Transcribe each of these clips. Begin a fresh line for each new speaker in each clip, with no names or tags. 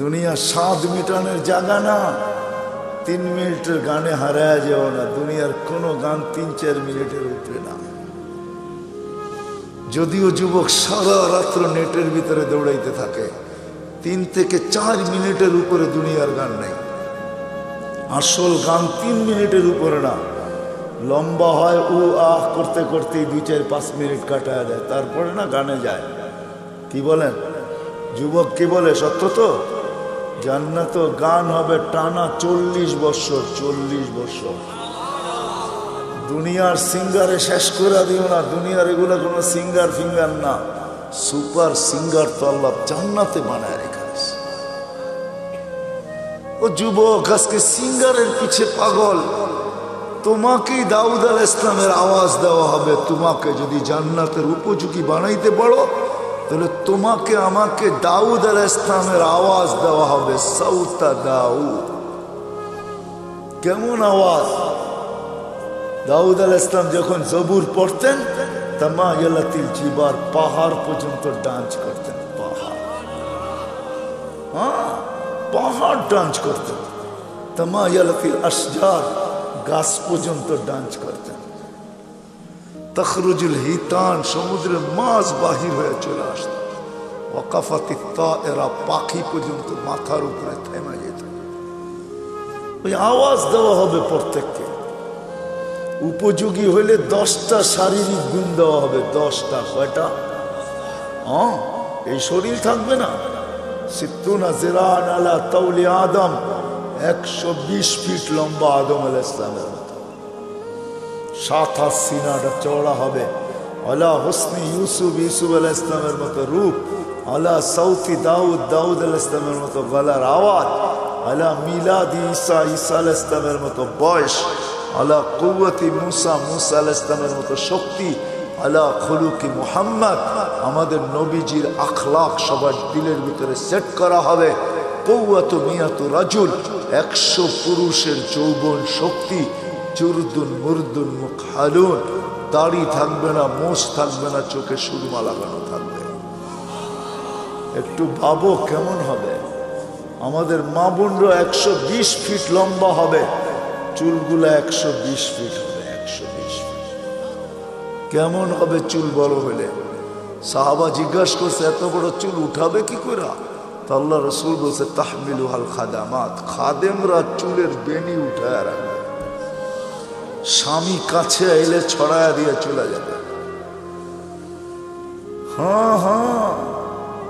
দুনিয়া স্বাদ মিটানোর জায়গা না। 3 মিনিটের গানে হারায় যাও না। দুনিয়ার কোনো গান 3-4 মিনিটের উপরে না। যদিও যুবক সারা রাত্র নেটের ভিতরে দৌড়াইতে থাকে, 3 থেকে 4 মিনিটের উপরে দুনিয়ার গান নেই। আসল গান 3 মিনিটের উপরে না। লম্বা হয় উ আহ করতে করতে 2-4-5 মিনিট কাটায় দেয়, তারপরে না গানে যায়। কি বলেন যুবক, কি বলে? সত্য তো। জান্নাত গান হবে টানা 40 বছর। 40 বছর। দুনিয়ার সিঙ্গারে শেষ করে দিও না। দুনিয়ার এগুলো কোনো সিঙ্গার ফিঙ্গার না, সুপার সিঙ্গার তো আল্লাহ জান্নাতে বানায় রেখেছে। ও যুবক, আজকে সিঙ্গারের পিছে পাগল। তোমাকেই দাউদ আলাইহিস ইসলামের আওয়াজ দেওয়া হবে। তোমাকে যদি জান্নাতের উপযোগী বানাইতে পারো, তাহলে তোমাকে আমাকে দাউদ আলাইহিস ইসলামের আওয়াজ দেওয়া হবে। সাউতা দাউদ। কেমন আওয়াজ? দাউদ আলাইহিস ইসলাম যখন জবুর পড়তেন, তামায়ালাতিল জিবার, পাহাড় পর্যন্ত ডান্স করতেন। পাহাড়, হ্যাঁ, পাহাড় ডান্স করতেন। তামায়ালাতিল আশজার, গাছ পর্যন্ত ডান্স করতেন। তখরুজুল হিতান, সমুদ্রের মাছ বাহির হয়ে চলে আসত। ওয়াকাফাতিত তায়রা, পাখি পর্যন্ত মাথার উপরে থেমে যেত। ওই আওয়াজ দেওয়া হবে প্রত্যেককে। উপযোগী হইলে 10টা শারীরিক গুণ দেওয়া হবে। 10টা। কয়টা? হ্যাঁ, এই শরীর থাকবে না। সিত্তুনা জিরান আলা তাওলি আদম, 120 ফিট লম্বা আদম আলাইহিস সালামের মতো। 7 হাত সিনাটা চওড়া হবে। আলা হুসনি ইউসুফ, ইউসুফ আলাইহিস সালামের মতো রূপ। আলা সাউতি দাউদ, দাউদ আলাইহিস সালামের মতো গলার আওয়াজ। আলা মিলাদি ঈসা, ঈসা আলাইহিস সালামের মতো বয়স। আলা কুওয়াতি মুসা, মুসা আলাইহিস সালামের মতো শক্তি। আলা খুলুকি মুহাম্মদ, আমাদের নবীজির আখলাক সবার দিলের ভিতরে সেট করা হবে। কুওয়াতু মিয়াতু রাজুল, 100 পুরুষের যৌবন শক্তি। চুরদুন মুরদুন মুকহালুন, দাড়ি থাকবে না, মোষ থাকবে না, চোখে সুরমা লাগানো থাকবে। একটু ভাবো কেমন হবে। আমাদের মা বোনরা 120 ফিট লম্বা হবে, চুলগুলা 120 ফিট হবে। 120 ফিট কেমন হবে চুল বড় হলে? সাহাবা জিজ্ঞাসা করছে, এত বড় চুল উঠাবে কি করে? তো আল্লাহ রসুল বলছে, তাহমিলুহাল খাদামাত, খাদেমরা চুলের বেনি উঠায় রাখবে। স্বামী কাছে এলে ছড়ায়া দিয়ে চলে যাবে। হ্যাঁ হ্যাঁ,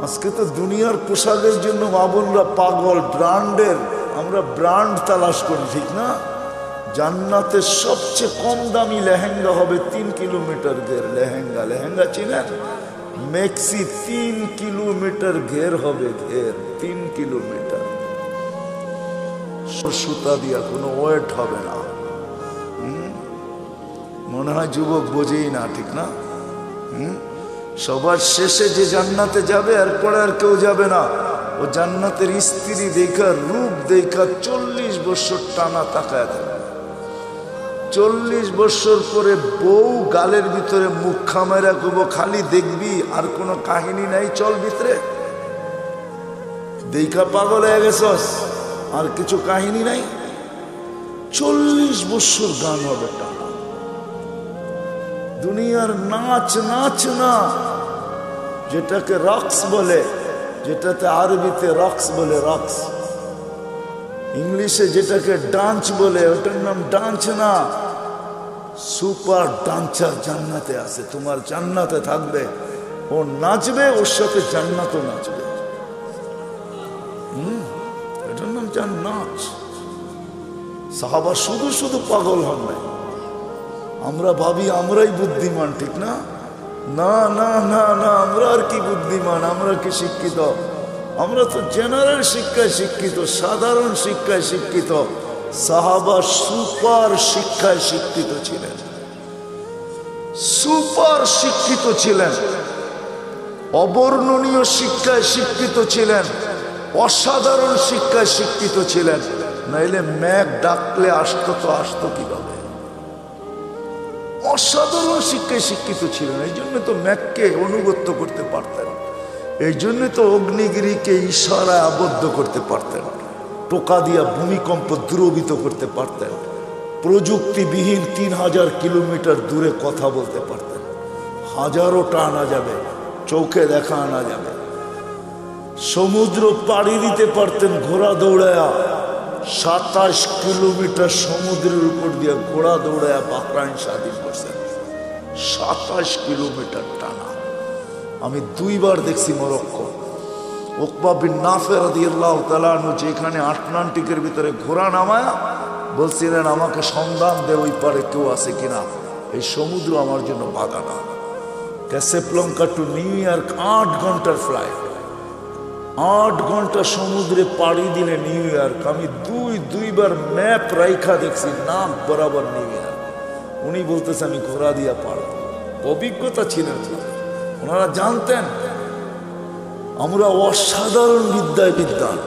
আজকে তো দুনিয়ার পোশাকের জন্য মা বোনরা পাগল। ব্র্যান্ডের, আমরা ব্র্যান্ড তালাশ করি, ঠিক না? জান্নাতের সবচেয়ে কম দামি লেহেঙ্গা হবে 3 কিলোমিটার ঘের। লেহেঙ্গা, লেহেঙ্গা চিনেন? মেক্সি 3 কিলোমিটার ঘের হবে। ঘের 3 কিলোমিটার। সুতা দিয়া, কোনো ওয়েট হবে না। মনে হয় যুবক বোঝেই না, ঠিক না? সবার শেষে যে জান্নাতে যাবে, এরপরে আর কেউ যাবে না। ও জান্নাতের স্ত্রী দেখা, রূপ দেখা 40 বছর টানা তাকায় থাকবে। 40 বছর পরে বউ গালের ভিতরে মুখ খামাইরা কব, খালি দেখবি, আর কোনো কাহিনী নাই, চল ভিতরে। দেখা পাগল হয়ে গেছস, আর কিছু কাহিনী নাই। 40 বছর গান হবে টানা। দুনিয়ার নাচ, নাচ না, যেটাকে রক্স বলে, যেটাতে আরবিতে রক্স বলে, রক্স। ইংলিশে যেটাকে ডান্স বলে, ওটার নাম ডান্স না। সুপার ডান্সার জান্নাতে আছে। তোমার জান্নাতে থাকবে, ও নাচবে, ওর সাথে জান্নাতও নাচবে। এটার নাম জান্নাত। সাহাবা শুধু শুধু পাগল হন নাই। আমরা ভাবি আমরাই বুদ্ধিমান, ঠিক না? না না না না, আমরা আর কি বুদ্ধিমান, আমরা কি শিক্ষিত? আমরা তো জেনারেল শিক্ষায় শিক্ষিত, সাধারণ শিক্ষায় শিক্ষিত। সাহাবা সুপার শিক্ষায় শিক্ষিত ছিলেন, সুপার শিক্ষিত ছিলেন, অবর্ণনীয় শিক্ষায় শিক্ষিত ছিলেন, অসাধারণ শিক্ষায় শিক্ষিত ছিলেন। নাইলে ম্যাক ডাকলে আসতো তো আসতো কিভাবে? অসাধারণ শিক্ষায় শিক্ষিত ছিলেন, এই জন্য তো ম্যাককে অনুগত্য করতে পারতেন। এই জন্য তো অগ্নিগিরিকে ইশারায় আবদ্ধ করতে পারতেন, টোকা দিয়া ভূমিকম্প দ্রবিত করতে পারতেন, প্রযুক্তিবিহীন 3000 কিলোমিটার দূরে কথা বলতে পারতেন, হাজারোটা আনা যাবে, চোখে দেখা আনা যাবে, সমুদ্র পাড়ি দিতে পারতেন ঘোড়া দৌড়ায়া, 27 কিলোমিটার সমুদ্রের উপর দিয়ে ঘোড়া দৌড়ায়া বাহরাইন স্বাধীন করছেন, 27 কিলোমিটার টানা। আমি 2 বার দেখছি মরক্কো। উকবা বিন নাফে রাদিয়াল্লাহু তাআলা আনহু যেখানে আটলান্টিকের ভিতরে ঘোড়া নামায়া বলছিলেন, আমাকে সন্ধান দে ওই পারে কেউ আছে কিনা, এই সমুদ্র আমার জন্য বাধা না। ক্যাসাব্লাঙ্কা টু নিউ ইয়র্ক 8 ঘন্টার ফ্লাইট, 8 ঘন্টা সমুদ্রে পাড়ি দিলে নিউ ইয়র্ক। আমি দুইবার ম্যাপ রাইখা দেখছি, নাম বরাবর নিউ ইয়র্ক। উনি বলতেছে আমি ঘোড়া দিয়া পারব, অভিজ্ঞতা ছিলেন, ওনারা জানতেন আমরা অসাধারণ বিদ্যায় বিদ্যান।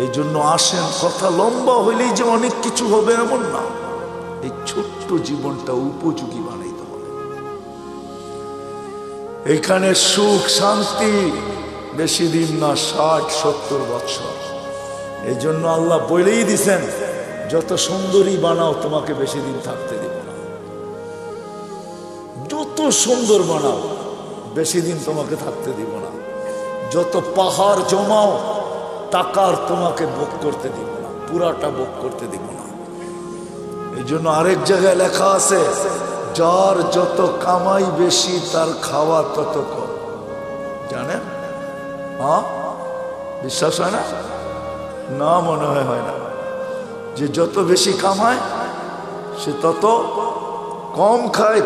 এই জন্য আসেন, কথা লম্বা হইলেই যে অনেক কিছু হবে এমন না, এই ছোট্ট জীবনটা উপযোগী বানাইতে হবে। এখানে সুখ শান্তি বেশি দিন না, 60-70 বছর। এই জন্য আল্লাহ বলেই দিছেন, যত সুন্দরী বানাও তোমাকে বেশি দিন থাকতে দেব না, যত সুন্দর বানাও বেশি দিন তোমাকে থাকতে দিব না, যত পাহাড় জমাও টাকার তোমাকে ভোগ করতে দিব না, পুরাটা ভোগ করতে দিব না। এই জন্য আরেক জায়গায় লেখা আছে, যার যত কামাই বেশি তার খাওয়া তত কম। জানেন? হ্যাঁ, বিশ্বাস হয় না? না, মনে হয় না। যে যত বেশি কামায় সে তত কম খায়,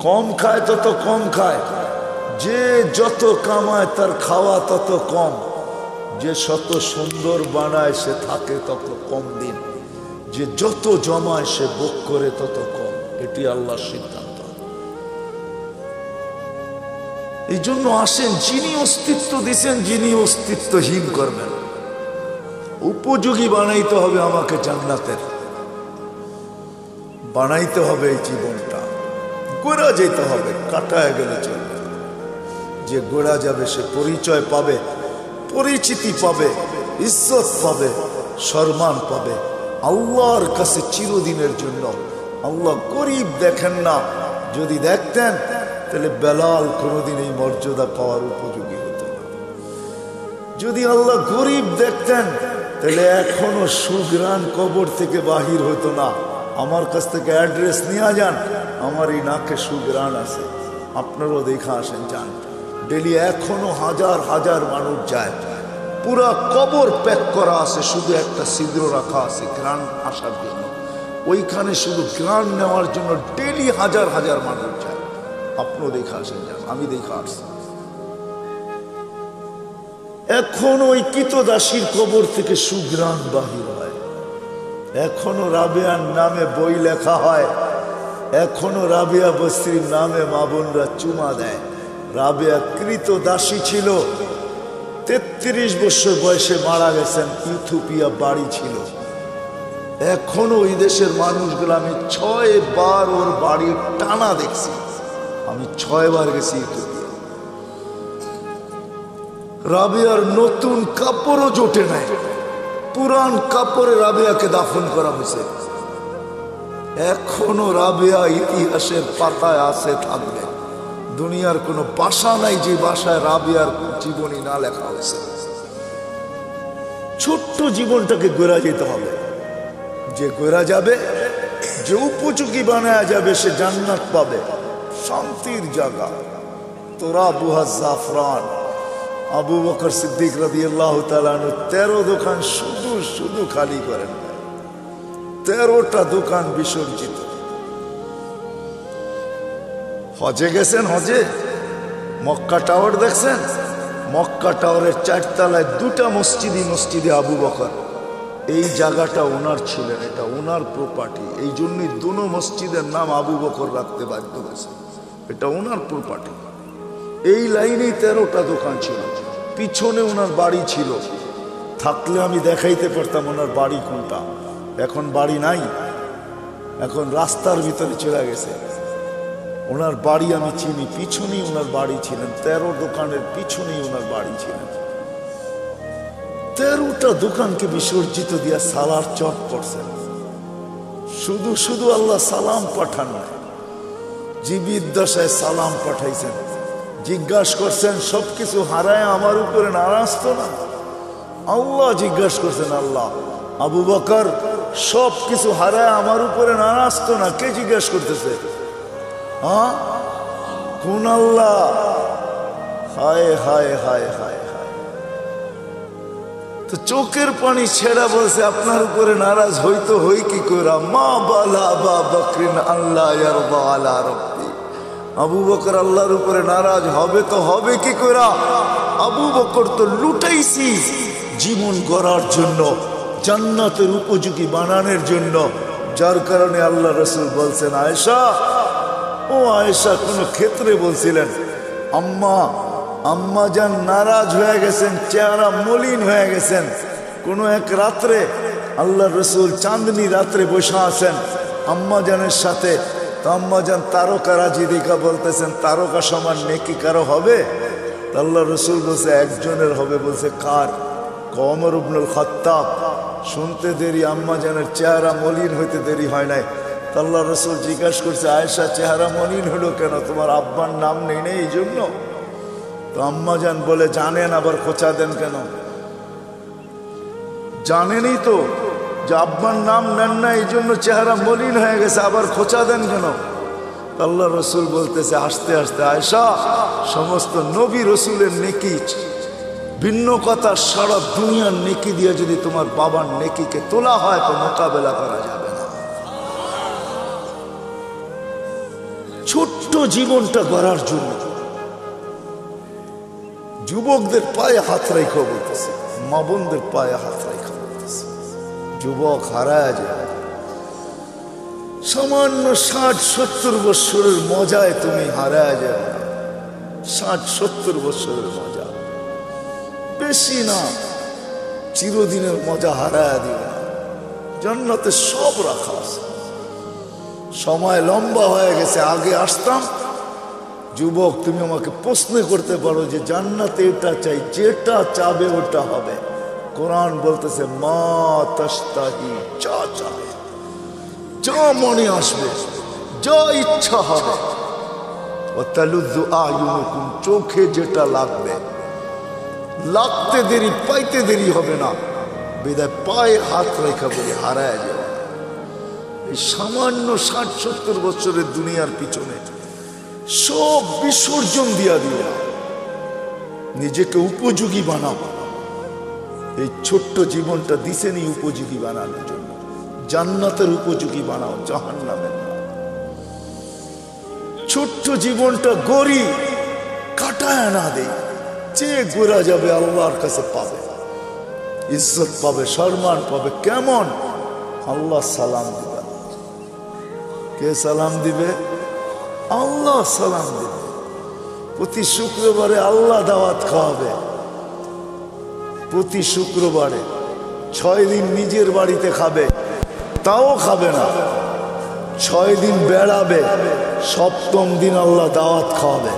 কম খায় তত কম খায়। যে যত কামায় তার খাওয়া তত কম, যে শত সুন্দর বানায় সে থাকে তত কম দিন, যে যত জমায় সে ভোগ করে তত কম। এটি আল্লাহর সিদ্ধান্ত। এই জন্য আসেন, যিনি অস্তিত্ব দিচ্ছেন, যিনি অস্তিত্বহীন করবেন, উপযোগী বানাইতে হবে আমাকে জান্নাতের, বানাইতে হবে এই জীবনটা। গোড়া যেতে হবে, কাটায় গেলে চলবে। যে গোড়া যাবে সে পরিচয় পাবে, পরিচিতি পাবে, ইজ্জত পাবে, সম্মান পাবে আল্লাহর কাছে চিরদিনের জন্য। আল্লাহ গরিব দেখেন না, যদি দেখতেন তাহলে বেলাল কোনোদিন এই মর্যাদা পাওয়ার উপযোগী হতো না। যদি আল্লাহ গরিব দেখতেন তাহলে এখনো সুগ্রাণ কবর থেকে বাহির হতো না। আমার কাছ থেকে অ্যাড্রেস নিয়ে যান, আমার এই নাকে সুগ্রাণ আছে, আপনারাও দেখা আসেন, যান। ডেলি এখনো হাজার হাজার মানুষ যায়, পুরা কবর প্যাক করা আছে, শুধু একটা ছিদ্র রাখা আছে গ্রাণ আসার জন্য। ওইখানে শুধু গ্রাণ নেওয়ার জন্য ডেলি হাজার হাজার মানুষ যায়। আপনিও দেখা আসেন, যান, আমি দেখা আসছি। এখন ওই কিতদাসীর কবর থেকে সুগ্রাণ বাহির হয়, এখনো রাবেয়ার নামে বই লেখা হয়, এখনো রাবেয়া বস্তির নামে মা বোনরা চুমা দেয়। রাবেয়া কৃতদাসী ছিল, 33 বছর বয়সে মারা গেছেন, ইথিওপিয়া বাড়ি ছিল। এখনো ওই দেশের মানুষগুলো, আমি 6 বার ওর বাড়ির টানা দেখছি, আমি 6 বার গেছি ইথিওপিয়া। রাবেয়ার নতুন কাপড়ও জোটে নাই, পুরান কাপড়ে রাবেয়াকে দাফন করা হয়েছে। এখনো রাবেয়া ইতিহাসের পাতায় আছে, থাকবে। দুনিয়ার কোনো ভাষা নাই যে ভাষায় রাবেয়ার জীবনী না লেখা হয়েছে। ছোট্ট জীবনটাকে গড়া যেতে হবে, যে গড়া যাবে, যে উপযোগী বানায়া যাবে, সে জান্নাত পাবে, শান্তির জায়গা। তোরা বুহা জাফরান, আবু বকর সিদ্দিক রাদিয়াল্লাহু তাআলা আনহু 13 দোকান শুধু খালি করেন, 13টা দোকান বিসর্জিত। হজে গেছেন, হজে মক্কা টাওয়ার দেখছেন? মক্কা টাওয়ারের 4 তলায় 2টা মসজিদে আবু বকর, এই জায়গাটা ওনার ছিলেন, এটা ওনার প্রপার্টি। এই জন্যই দুনো মসজিদের নাম আবু বকর রাখতে বাধ্য হয়েছে, এটা ওনার প্রপার্টি। এই লাইনেই 13টা দোকান ছিল, পিছনে ওনার বাড়ি ছিল। থাকলে আমি দেখাইতে পারতাম ওনার বাড়ি কোনটা। এখন বাড়ি নাই, এখন রাস্তার ভিতরে চলে গেছে। ওনার বাড়ি আমি চিনি, পিছনেই ওনার বাড়ি ছিলেন, 13 দোকানের পিছনেই ওনার বাড়ি ছিলেন। 13টা দোকানকে বিসর্জিত দিয়া সালার চট করছেন। শুধু শুধু আল্লাহ সালাম পাঠান না, জীবিত দশায় সালাম পাঠাইছেন। জিজ্ঞাসা করছেন সবকিছু হারায় আমার উপরে নারাজ তো না? আল্লাহ জিজ্ঞাসা করছেন, আল্লাহ আবু বকর সবকিছু হারায় আমার উপরে নারাজ তো না? কে জিজ্ঞাসা করতেছে? হ্যাঁ, কোন আল্লাহ? হায় হায় হায় হায় হায়। তো চোখের পানি ছেড়া বলছে আপনার উপরে নারাজ হইতো হই কি কইরা? মা বালা আবা বকরিন আল্লাহ ইয়ারদা আলা রাব্বি। আবু বকর আল্লাহর উপরে নারাজ হবে তো হবে কি কইরা? আবু বকর তো লুটাইছি জীবন গড়ার জন্য, জান্নাতের উপযোগী বানানোর জন্য, যার কারণে আল্লাহ রাসূল বলছেন, আয়েশা ও আয়েশা, কোন ক্ষেত্রে বলছিলেন আম্মা জান নারাজ হয়ে গেছেন, চেহারা মলিন হয়ে গেছেন। কোনো এক রাত্রে আল্লাহ রসুল চাঁদনি রাত্রে বসে আছেন আম্মা জানের সাথে। তো আম্মা জান তারকারাজি দেখা বলতেছেন, তারকা সমান নেকি কারো হবে? আল্লাহ রসুল বলছে একজনের হবে। বলছে কার? ওমর ইবনুল খাত্তাব। শুনতে দেরি, আম্মা জানের চেহারা মলিন হইতে দেরি হয় নাই। আল্লাহ রসুল জিজ্ঞাসা করছে, আয়েশা চেহারা মলিন হলো কেন? তোমার আব্বার নাম নেই নেই এই জন্য? তো আম্মা জান বলে, জানেন আবার খোঁচা দেন কেন? জানেনই তো যে আব্বার নাম নেন না, এই জন্য চেহারা মলিন হয়ে গেছে, আবার খোঁচা দেন কেন? আল্লাহ রসুল বলতেছে আস্তে আস্তে, আয়েশা সমস্ত নবী রসুলের নেকি ভিন্ন কথা, সারা দুনিয়ার নেকি দিয়ে যদি তোমার বাবার নেকিকে তোলা হয় তো মোকাবেলা করা যাবে না। ছোট্ট জীবনটা গড়ার জন্য যুবকদের পায়ে হাত রেখে বলতেছে, মা বোনদের পায়ে হাত রেখে বলতেছে, যুবক হারায় যায়। সামান্য 60-70 বছরের মজায় তুমি হারায় যাবে না। 60-70 বছরের মজা বেশি না, চিরদিনের মজা হারায় দিবে না। জান্নাতে সব রাখা আছে। সময় লম্বা হয়ে গেছে, আগে আসতাম। যুবক তুমি আমাকে প্রশ্ন করতে পারো যে জান্নাতে এটা চাই, যেটা চাবে ওটা হবে। কোরআন বলতেছে মা তাশতাহি, যা চাবে, যা মনে আসবে, যা ইচ্ছা হবে। ওয়াতালুযু আয়ুনুকুম, চোখে যেটা লাগবে, লাগতে দেরি পাইতে দেরি হবে না। বিদায় পায়ে হাত রেখা বলে হারায় যাবে। এই সামান্য 60-70 বছরের দুনিয়ার পিছনে সব বিসর্জন দিয়া দিও না, নিজেকে উপযোগী বানাও। এই ছোট্ট জীবনটা দিছেনি উপযোগী বানানোর জন্য, জান্নাতের উপযোগী বানাও, জাহান্নামের না। ছোট্ট জীবনটা গড়ি, কাটায় না দেই, যে গোরা যাবে আল্লাহর কাছে পাবে, ইজ্জত পাবে, সম্মান পাবে। কেমন? আল্লাহ সালাম দিবে। কে সালাম দিবে? আল্লাহ সালাম দিবে। প্রতি শুক্রবারে আল্লাহ দাওয়াত খাওয়াবে। প্রতি শুক্রবারে 6 দিন নিজের বাড়িতে খাবে, তাও খাবে না। 6 দিন বেড়াবে, 7ম দিন আল্লাহ দাওয়াত খাওয়াবে।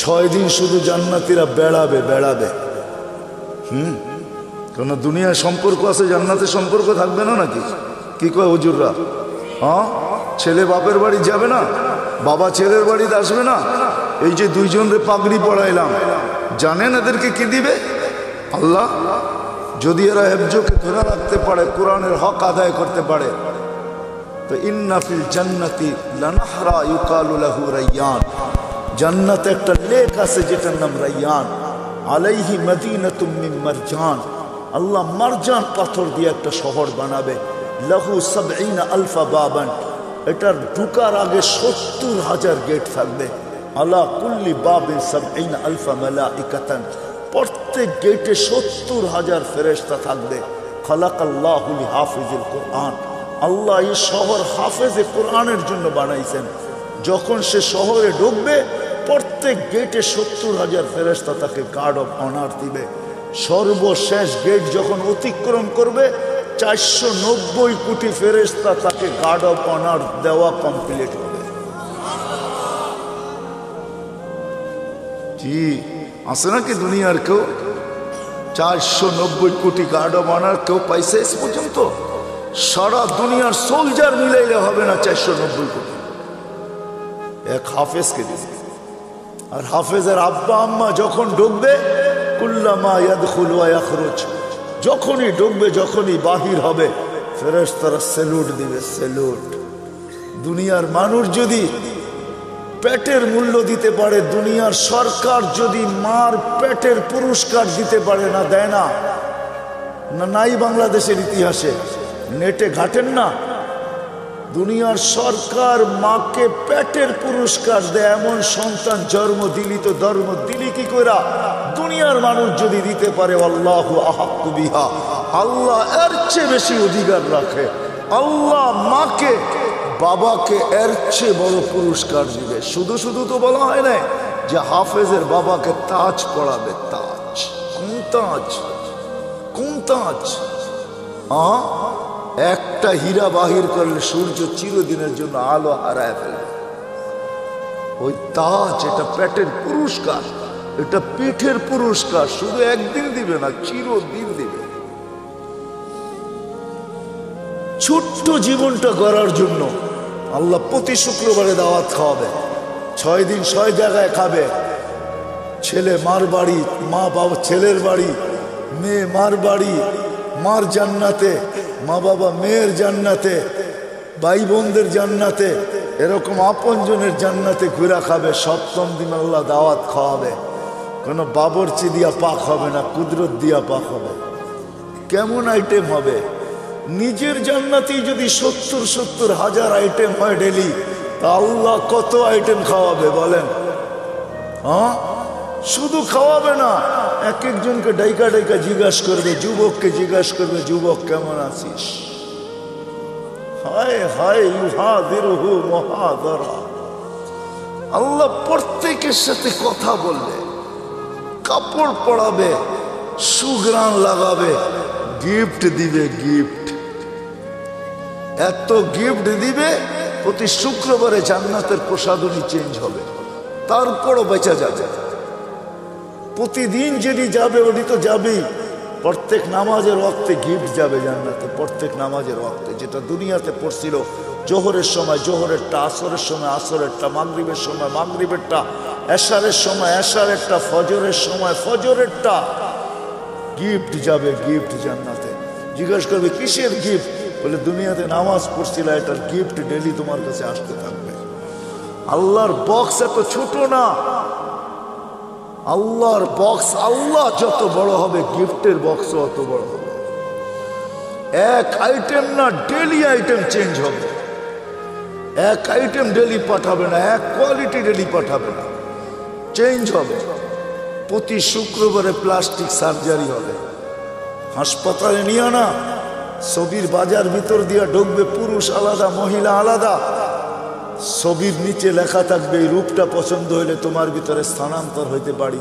6 দিন শুধু জান্নাতীরা বেড়াবে। কেন দুনিয়ার সম্পর্ক আছে, জান্নাতের সম্পর্ক থাকবে না নাকি? কি কয় হুজুররা? হ্যাঁ, ছেলে বাপের বাড়ি যাবে না, বাবা ছেলের বাড়িতে আসবে না। এই যে 2 জনরে পাগড়ি পড়াইলাম, জানেন এদেরকে কি দিবে? আল্লাহ। যদি এরা হেফজকে ধরে রাখতে পারে, কোরআনের হক আদায় করতে পারে, তো ইন্না ফিল জান্নাতি লানাহরা ইউকালু লাহু রায়্যান, জান্নাতে একটা লেক আছে যেটার নাম রায়্যান। আলাইহি মদিনাতুম মিন মারজান, আল্লাহ মারজান পাথর দিয়ে একটা শহর বানাবে। লাহু ৭০,০০০ বাবান, এটার ঢুকার আগে ৭০,০০০ গেট থাকবে। আলা কুল্লি বাবিন ৭০,০০০ মালাইকাতান, প্রত্যেক গেটে ৭০,০০০ ফেরেশতা থাকবে। খালাকাল্লাহু লিহাফিজিল কোরআন, আল্লাহ এই শহর হাফেজে কোরআনের জন্য বানাইছেন। যখন সে শহরে ঢুকবে, প্রত্যেক গেটে ৭০,০০০ ফেরেশতা তাকে গার্ড অফ অনার দিবে। সর্বশেষ গেট যখন অতিক্রম করবে, 490 কোটি ফেরেশতা তাকে গার্ড অফ অনার দেওয়া কমপ্লিট হবে। জি আছে নাকি দুনিয়ার কেউ 490 কোটি গার্ড বানার কেউ পাইছে এস পর্যন্ত? সারা দুনিয়ার সোলজার মিলাইলে হবে না 490 কোটি। এক হাফেজকে দিবে। আর হাফেজের আব্বা আম্মা যখন ঢুকবে, কুল্লামা ইয়াদখুলু ওয়া ইয়াখরুজ, যখনই ঢুকবে যখনই বাহির হবে ফেরেশতারা স্যালুট দিবে, স্যালুট। দুনিয়ার মানুষ যদি পেটের মূল্য দিতে পারে, দুনিয়ার সরকার যদি মার পেটের পুরস্কার দিতে পারে, না দেয় না? না নাই বাংলাদেশের ইতিহাসে নেটে ঘাটেন না? দুনিয়ার সরকার মাকে পেটের পুরস্কার দেয়, এমন সন্তান জন্ম দিলি তো ধর্ম দিলি কি কইরা? দুনিয়ার মানুষ যদি দিতে পারে, আল্লাহু আহাক্কু বিহা, আল্লাহ এর চেয়ে বেশি অধিকার রাখে। আল্লাহ মাকে বাবাকে এর চেয়ে বড় পুরস্কার দিবে। শুধু শুধু তো বলা হয় না যে হাফেজের বাবাকে তাজ পড়াবে। তাজ কোন তাজ? কোন তাজ? একটা হীরা বাহির করলে সূর্য চিরদিনের জন্য আলো হারায় ফেলবে। ওই তাজ, এটা পেটের পুরস্কার, এটা পিঠের পুরস্কার। শুধু একদিন দিবে না, চিরদিন দিবে। ছোট্ট জীবনটা গড়ার জন্য আল্লাহ প্রতি শুক্রবারে দাওয়াত খাওয়াবে। 6 দিন 6 জায়গায় খাবে। ছেলে মার বাড়ি, মা বাবা ছেলের বাড়ি, মেয়ে মার বাড়ি, মার জান্নাতে, মা বাবা মেয়ের জান্নাতে, ভাই বোনদের জান্নাতে, এরকম আপনজনের জান্নাতে ঘুরা খাবে। 7ম দিন আল্লাহ দাওয়াত খাওয়াবে। কোনো বাবরচি দিয়া পাক হবে না, কুদরত দিয়া পাক হবে। কেমন আইটেম হবে? নিজের জান্নাতেই যদি 70 হাজার আইটেম হয় ডেলি, তা আল্লাহ কত আইটেম খাওয়াবে বলেন? শুধু খাওয়াবে না, এক একজনকে ডাইকা ডাইকা জিজ্ঞাসা করবে, যুবককে জিজ্ঞাসা করবে, যুবক কেমন আছিস? হায় হায় ইউহাদিরুহু মুহাদারা। আল্লাহ প্রত্যেকের সাথে কথা বলবে, কাপড় পরাবে, সুঘ্রাণ লাগাবে, গিফট দিবে। গিফট এত গিফট দিবে, প্রতি শুক্রবারে জান্নাতের প্রসাদনী চেঞ্জ হবে। তারপরও বেঁচে যাবে। প্রতিদিন যেটি যাবে ওটি তো যাবেই। প্রত্যেক নামাজের ওয়াক্তে গিফট যাবে জান্নাতে। প্রত্যেক নামাজের ওয়াক্তে, যেটা দুনিয়াতে পড়ছিল জোহরের সময় জোহরেরটা, আসরের সময় আসরেরটা, মাগরিবের সময় মাগরিবেরটা, এশারের সময় এশারেরটা, ফজরের সময় ফজরেরটা, গিফট যাবে। গিফট জান্নাতে। জিজ্ঞাসা করবে কিসের গিফট? বলে দুনিয়াতে নামাজ পড়ছিল, এটার গিফট ডেলি তোমার কাছে আসতে থাকবে। আল্লাহর বক্স এত ছোট না। আল্লাহর বক্স, আল্লাহ যত বড় হবে গিফটের বক্সও অত বড় হবে। এক আইটেম না, ডেলি আইটেম চেঞ্জ হবে। এক আইটেম ডেলি পাঠাবে না, এক কোয়ালিটি ডেলি পাঠাবে না, চেঞ্জ হবে। প্রতি শুক্রবারে প্লাস্টিক সার্জারি হবে। হাসপাতালে নিয়ে না, ছবির বাজার ভিতর দিয়ে ঢুকবে, পুরুষ আলাদা মহিলা আলাদা। ছবির নিচে লেখা থাকবে, এই রূপটা পছন্দ হইলে তোমার ভিতরে স্থানান্তর হইতে পারি।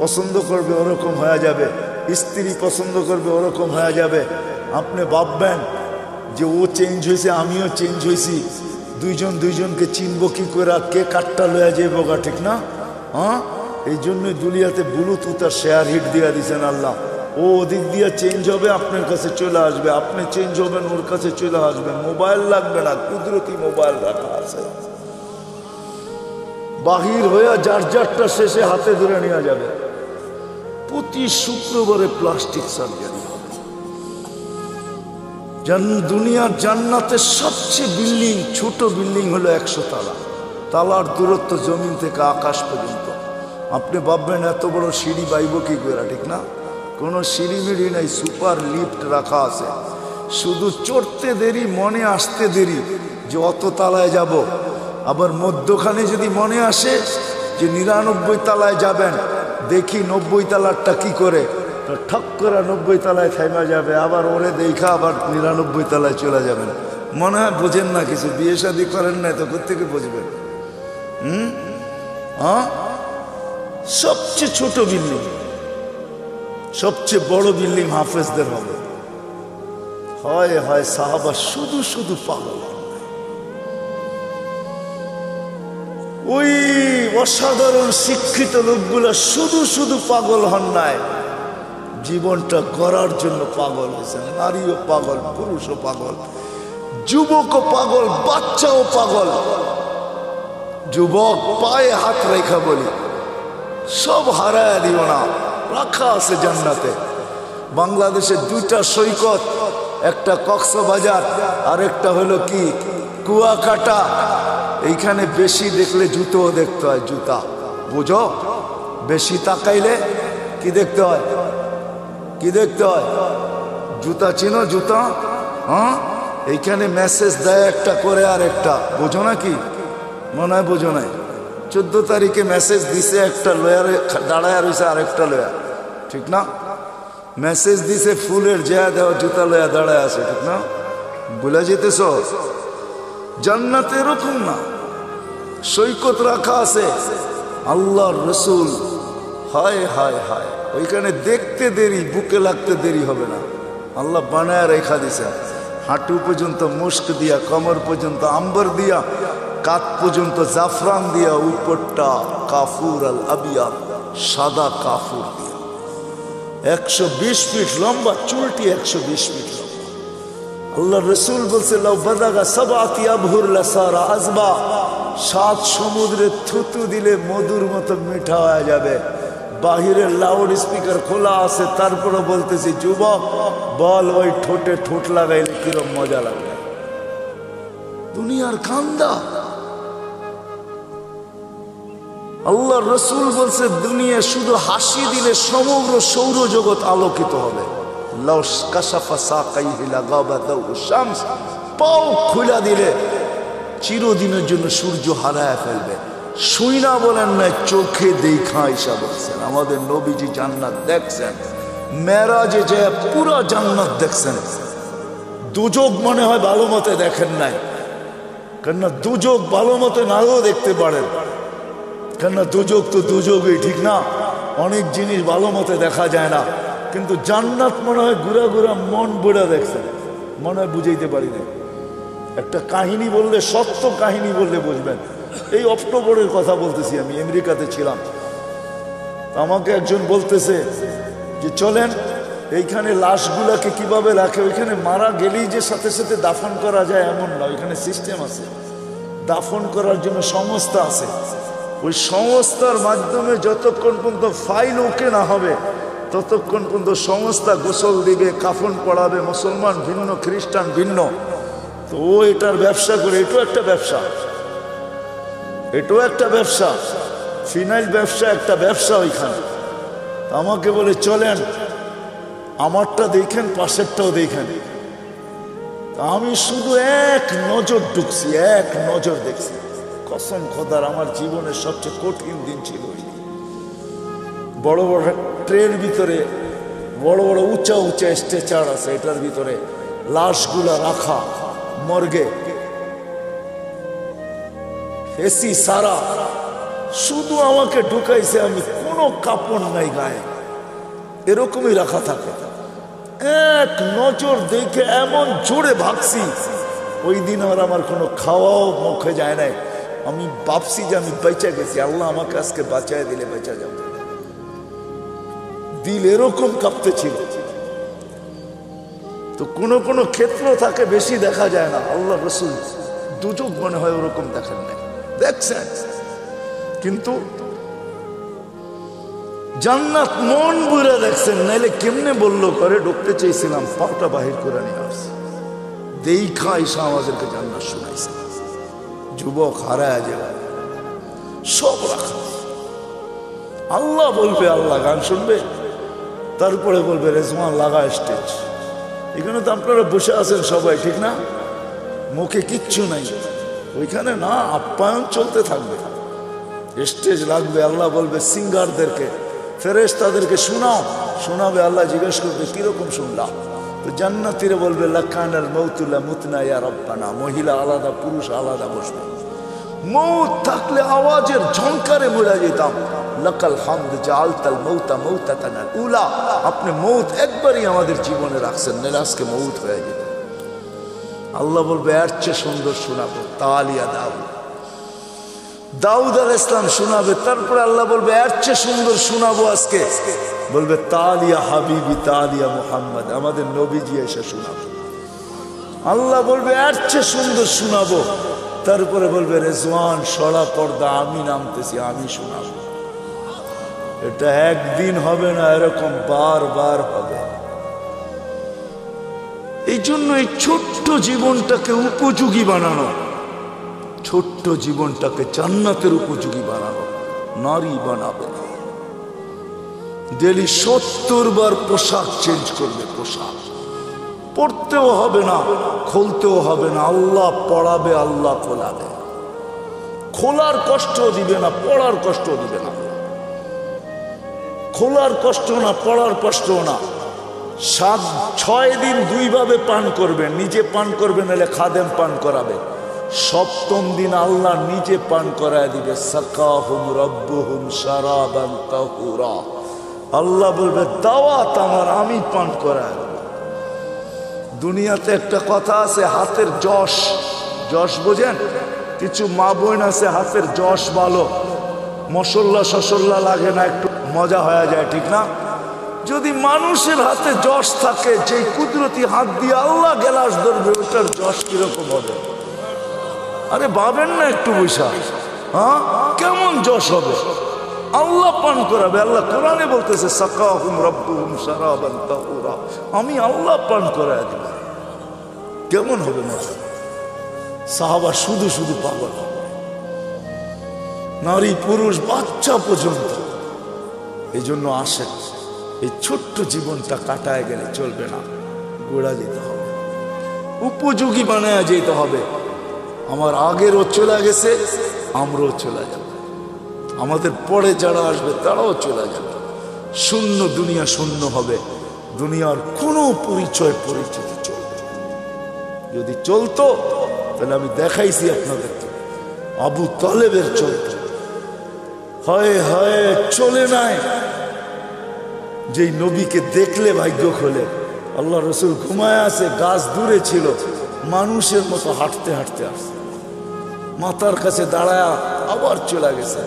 পছন্দ করবে ওরকম হয়ে যাবে, স্ত্রী পছন্দ করবে ওরকম হয়ে যাবে। আপনি ভাববেন যে ও চেঞ্জ হয়েছে, আমিও চেঞ্জ হয়েছি, দুইজন দুইজনকে চিনবো কি করে? কে কাটটা লয়ে যাইব গা, ঠিক না? এই জন্যই দুনিয়াতে ব্লুটুথ আর শেয়ার হিট দিয়ে দিয়েছেন আল্লাহ। ও ওদিক দিয়ে চেঞ্জ হবে, আপনার কাছে চলে আসবে, আপনি চেঞ্জ হবেন, ওর কাছে চলে আসবে। মোবাইল লাগবে না, কুদরতি মোবাইল রাখা আছে। বাহির হয়ে যার যারটা শেষে হাতে ধরে নেওয়া যাবে। প্রতি শুক্রবারে প্লাস্টিক সার্জারি হবে। দুনিয়ার জান্নাতের সবচেয়ে বিল্ডিং, ছোট বিল্ডিং হলো 100 তালা। তালার দূরত্ব জমিন থেকে আকাশ পর্যন্ত। আপনি ভাববেন এত বড় সিঁড়ি বাইব কি করে, ঠিক না? কোনো সিঁড়ি মিড়ি নাই, সুপার লিফট রাখা আছে। শুধু চড়তে দেরি, মনে আসতে দেরি যে অত তালায় যাব। আবার মধ্যখানে যদি মনে আসে যে 99 তালায় যাবেন, দেখি 90 তালারটা কি করে, তো ঠক করে 90 তালায় থেমে যাবে। আবার ওরে দেখা আবার 99 তালায় চলে যাবেন। মনে হয় বোঝেন না কিছু, বিয়ে শাদী করেন না তো কোত্থেকে বুঝবেন? সবচেয়ে ছোট বিল্ডিং, সবচেয়ে বড় বিল্ডিং হাফেজদের হবে। হয় হয় সাহাবা শুধু শুধু পাগল। ওই অসাধারণ শিক্ষিত লোকগুলা শুধু শুধু পাগল হন নাই, জীবনটা গড়ার জন্য পাগল হয়েছেন। নারীও পাগল, পুরুষও পাগল, যুবকও পাগল, বাচ্চাও পাগল। যুবক পায়ে হাত রেখা বলি, সব হারায় দিও না, রাখা আছে জান্নাতে। বাংলাদেশের দুইটা সৈকত, একটা কক্সবাজার আর একটা হলো কি কুয়াকাটা। এইখানে বেশি দেখলে জুতোও দেখতে হয়, জুতা বুঝো, বেশি তাকাইলে কি দেখতে হয়, কি দেখতে হয়, জুতা চিনো, জুতা। হ্যাঁ, এইখানে মেসেজ দেয় একটা করে আর একটা, বোঝো না কি, মনে হয় বোঝো নাই। 14 তারিখে মেসেজ দিছে, একটা লয়ারে দাঁড়ায় রয়েছে আর একটা লয়া, ঠিক না? মেসেজ দিছে ফুলের জেয়া দেওয়া, জুতা লয়া দাঁড়ায় আছে, ঠিক না? ভুলে যেতেছ? জান্নাতে এরকম না, সৈকত রাখা আছে। আল্লাহর রসুল, হায় হায় হায়, ওইখানে দেখতে দেরি, বুকে লাগতে দেরি হবে না। আল্লাহ বানায় রেখা দিছে, হাঁটু পর্যন্ত মুস্ক দিয়া, কমর পর্যন্ত আম্বর দিয়া, কাত পর্যন্ত জাফরান দিয়া, উপরটা কাফুর আল আবিয়া, সাদা কাফুর দিয়া। 120 ফিট লম্বা, চুলটি 120 ফিট লম্বা। আল্লাহ রসুল বলছে, লাউ বাদাগা সাবাতি আবহুর লাসারা আজবা, 7 সমুদ্রে থুতু দিলে মধুর মতো মিঠা হয়ে যাবে। বাহিরের লাউড স্পিকার খোলা আছে, তারপরে বলতেছি, যুবক বল, ওই ঠোঁটে ঠোঁট লাগাইলে কিরম মজা লাগবে। দুনিয়ার কান্দা। আল্লাহ রসুল বলছে, দুনিয়া শুধু হাসি দিলে সমগ্র সৌরজগৎ আলোকিত হবে। পাও খুলা দিলে চিরদিনের জন্য সূর্য হারায় ফেলবে। শুই না বলেন না, চোখে দেখা আয়েশা বলছেন, আমাদের নবীজি জান্নাত দেখছেন, মেরাজে যে পুরা জান্নাত দেখছেন। দুজক মনে হয় ভালো মতে দেখেন নাই, কেননা দুজক ভালো মতে নাও দেখতে পারেন, কেননা দুজক তো দুজকই, ঠিক না? অনেক জিনিস ভালো মতে দেখা যায় না, কিন্তু জান্নাত মনে হয় ঘুরা ঘুরা মন বুড়া দেখছেন, মনে হয় বুঝাইতে পারি না। একটা কাহিনী বললে, সত্য কাহিনী বললে বুঝবেন। এই অক্টোবরের কথা বলতেছি, আমি আমেরিকাতে ছিলাম। আমাকে একজন বলতেছে যে চলেন, এইখানে লাশগুলাকে কিভাবে রাখে, ওইখানে মারা গেলেই যে সাথে সাথে দাফন করা যায় এমন না, ওইখানে সিস্টেম আছে, দাফন করার জন্য সংস্থা আছে। ওই সংস্থার মাধ্যমে যতক্ষণ পর্যন্ত ফাইল ওকে না হবে, ততক্ষণ পর্যন্ত সংস্থা গোসল দিবে, কাফন পড়াবে। মুসলমান ভিন্ন, খ্রিস্টান ভিন্ন, তো ও এটার ব্যবসা করে। এটাও একটা ব্যবসা, এটাও একটা ব্যবসা, ফিনাইল ব্যবসা, একটা ব্যবসা ওইখানে। আমাকে বলে চলেন, আমারটা দেখেন, পাশেরটাও দেখেন। আমি শুধু এক নজর ঢুকছি, এক নজর দেখছি। কসম খোদার, আমার জীবনের সবচেয়ে কঠিন দিন ছিল। বড় বড় ট্রের ভিতরে বড় বড় উঁচা উঁচা স্ট্রেচার আছে, এটার ভিতরে লাশগুলা রাখা, মর্গে এসি সারা, শুধু আমাকে ঢুকাইছে, আমি কোনো কাপড় নাই গায়ে, এরকমই রাখা থাকে। এক নজর দেখে এমন জোরে ভাগছি, ওই দিন আর আমার কোনো খাওয়াও মুখে যায় নাই। আমি ভাবছি যে আমি বেঁচে গেছি, আল্লাহ আমাকে আজকে বাঁচায় দিলে বেঁচে যাবে। দিল এরকম কাঁপতে ছিল। তো কোনো কোনো ক্ষেত্র থাকে বেশি দেখা যায় না। আল্লাহ রসুল দুজক মনে হয় ওরকম দেখেন নাই, দেখছেন, কিন্তু জান্নাত মন বুড়া দেখছেন। নাইলে কেমনে বললো করে, ঢুকতে চেয়েছিলাম, পাটা বাহির করে নিয়ে আসছে, দেখা আয়েশা আমাদেরকে জান্নাত শোনাইছে। যুবক হারায় যাবে, সব রাখা। আল্লাহ বলবে, আল্লাহ গান শুনবে, তারপরে বলবে রেজওয়ান লাগা স্টেজ। এখানে তো আপনারা বসে আছেন সবাই, ঠিক না? মুখে কিচ্ছু নাই, ওইখানে না, আপ্যায়ন চলতে থাকবে, স্টেজ লাগবে। আল্লাহ বলবে সিঙ্গারদেরকে, ফেরেশতাদেরকে শোনাও, শোনাবে। আল্লাহ জিজ্ঞেস করবে কিরকম শুনলাম? তো জান্নাতীরা বলবে লাকানাল মাউতুলা মুতনা ইয়া রাব্বানা। মহিলা আলাদা, পুরুষ আলাদা বসবে। মৌত থাকলে আওয়াজের ঝংকারে মরে যেতাম। লাকাল হামদ জাআলতাল মাউতা মাউতাতানাল উলা। আপনি মৌত একবারই আমাদের জীবনে রাখছেন, না আজকে মৌত হয়ে যেত। আল্লাহ বলবে এর চেয়ে সুন্দর শোনাবো, তালিয়া দাও। দাউদ আলাইহিস সালাম শোনাবে, তারপরে আল্লাহ বলবে এর চেয়ে সুন্দর শোনাবো আজকে, বলবে তালিয়া হাবিবি তালিয়া মুহাম্মদ, আমাদের নবীজি এসে শোনাবে। আল্লাহ বলবে এর চেয়ে সুন্দর শোনাবো, তারপরে বলবে রেজওয়ান সরা পর্দা আমি নামতেছি, আমি শোনাবো। এটা একদিন হবে না, এরকম বারবার হবে। এই জন্য এই ছোট্ট জীবনটাকে উপযোগী বানানো, ছোট্ট জীবনটাকে জান্নাতের উপযোগী বানানো। নারী বানাবে না, ডেলি 70 বার পোশাক চেঞ্জ করবে, পোশাক পড়তেও হবে না, খুলতেও হবে না, আল্লাহ পড়াবে, আল্লাহ খোলাবে। খোলার কষ্ট দিবে না, পড়ার কষ্ট দিবে না, খোলার কষ্ট না, পড়ার কষ্ট না। 6 দিন 2 ভাবে পান করবেন, নিজে পান করবেন, নাহলে খাদেম পান করাবে। 7ম দিন আল্লাহ নিজে পান করায় দিবে। সাকাহুম রাব্বুহুম শারাবান তাহুরা, আল্লাহ বলবে দাওয়াত আমার, আমি পান করায় দেব। দুনিয়াতে একটা কথা আছে, হাতের যশ, যশ বোঝেন? কিছু মা বোন আছে হাতের যশ ভালো, মশল্লা শসল্লা লাগে না, একটু মজা হয়ে যায়, ঠিক না? যদি মানুষের হাতে যশ থাকে, যে কুদরতি হাত দিয়ে আল্লাহ গেলাস ধরবে, ওটার যশ কিরকম হবে? আরে ভাবেন না একটু বৈশা, হ্যাঁ কেমন যশ হবে? আল্লাহ পান করাবে। আল্লাহ কোরআনে বলতেছে সাকাহুম রাব্বুহুম শারাবান তাহুরা, আমি আল্লাহ পান করায় দিব। কেমন হবে না? সাহাবা শুধু শুধু পাগল, নারী পুরুষ বাচ্চা পর্যন্ত। এই জন্য আসে, এই ছোট্ট জীবনটা কাটায় গেলে চলবে না, গোড়া যেতে হবে, উপযোগী বানায় যেতে হবে। আমার আগেরও চলে গেছে, আমরাও চলে যাব, আমাদের পরে যারা আসবে তারাও চলে যাবে। শূন্য দুনিয়া, শূন্য হবে, দুনিয়ার কোনো পরিচয় পরিচিতি চলবে। যদি চলতো তাহলে আমি দেখাইছি আপনাদেরকে, আবু তালেবের চলত, হয় হয় চলে নাই। যেই নবীকে দেখলে ভাগ্য খোলে। আল্লাহ রসুল ঘুমায় আছে, গাছ দূরে ছিল, মানুষের মতো হাঁটতে হাঁটতে আসছে, মাথার কাছে দাঁড়ায় আবার চলে গেছে।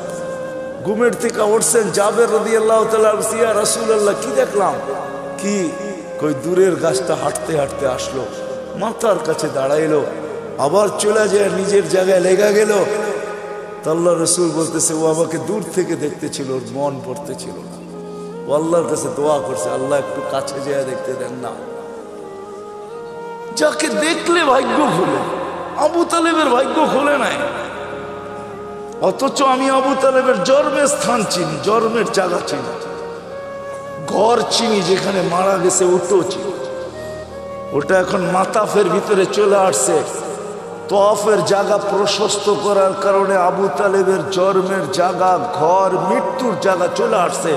ঘুমের থেকে উঠছেন, জাবের রাদিয়াল্লাহু তাআলা, ইয়া রাসূলুল্লাহ কি দেখলাম? কি কই দূরের গাছটা হাঁটতে হাঁটতে আসলো, মাথার কাছে দাঁড়াইলো, আবার চলে যায় নিজের জায়গায় লেগে গেল। তা আল্লাহ রসুল বলতেছে ও আমাকে দূর থেকে দেখতেছিল, ওর মন পড়তেছিল না, ও আল্লাহর কাছে দোয়া করছে, আল্লাহ একটু কাছে যেয়ে দেখতে দেন না। যাকে দেখলে ভাগ্য খুলে, আবু তালেবের ভাগ্য খুলে নাই। অথচ আমি আবু তালেবের জন্মের স্থান চিনি, জন্মের জায়গা চিনি, ঘর চিনি, যেখানে মারা গেছে ওটাও চিনি। ওটা এখন মাতাফের ভিতরে চলে আসছে। তওয়াফের জায়গা প্রশস্ত করার কারণে আবু তালেবের জন্মের জায়গা, ঘর, মৃত্যুর জায়গা চলে আসছে।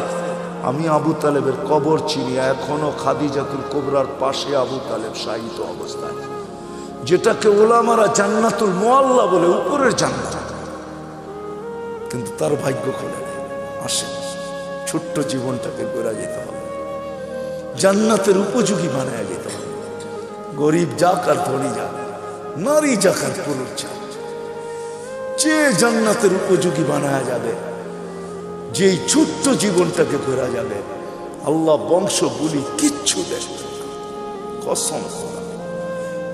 আমি আবু তালেবের কবর চিনি, এখনো খাদিজাতুল কুবরার পাশে আবু তালেব শায়িত অবস্থায়, যেটাকে ওলামারা জান্নাতুল মুআল্লা বলে, উপরের জান্নাত। কিন্তু তার ভাগ্য খোলে আসে। ছোট্ট জীবনটাকে গড়া যেতে হবে, জান্নাতের উপযোগী বানায় যেতে হবে। গরিব যাক আর ধনী যাক, নারী যাক আর পুরুষ যাক, যে জান্নাতের উপযোগী বানায় যাবে, যেই ছোট্ট জীবনটাকে গড়া যাবে, আল্লাহ বংশ বলি কিচ্ছু দেখবে না, কসম।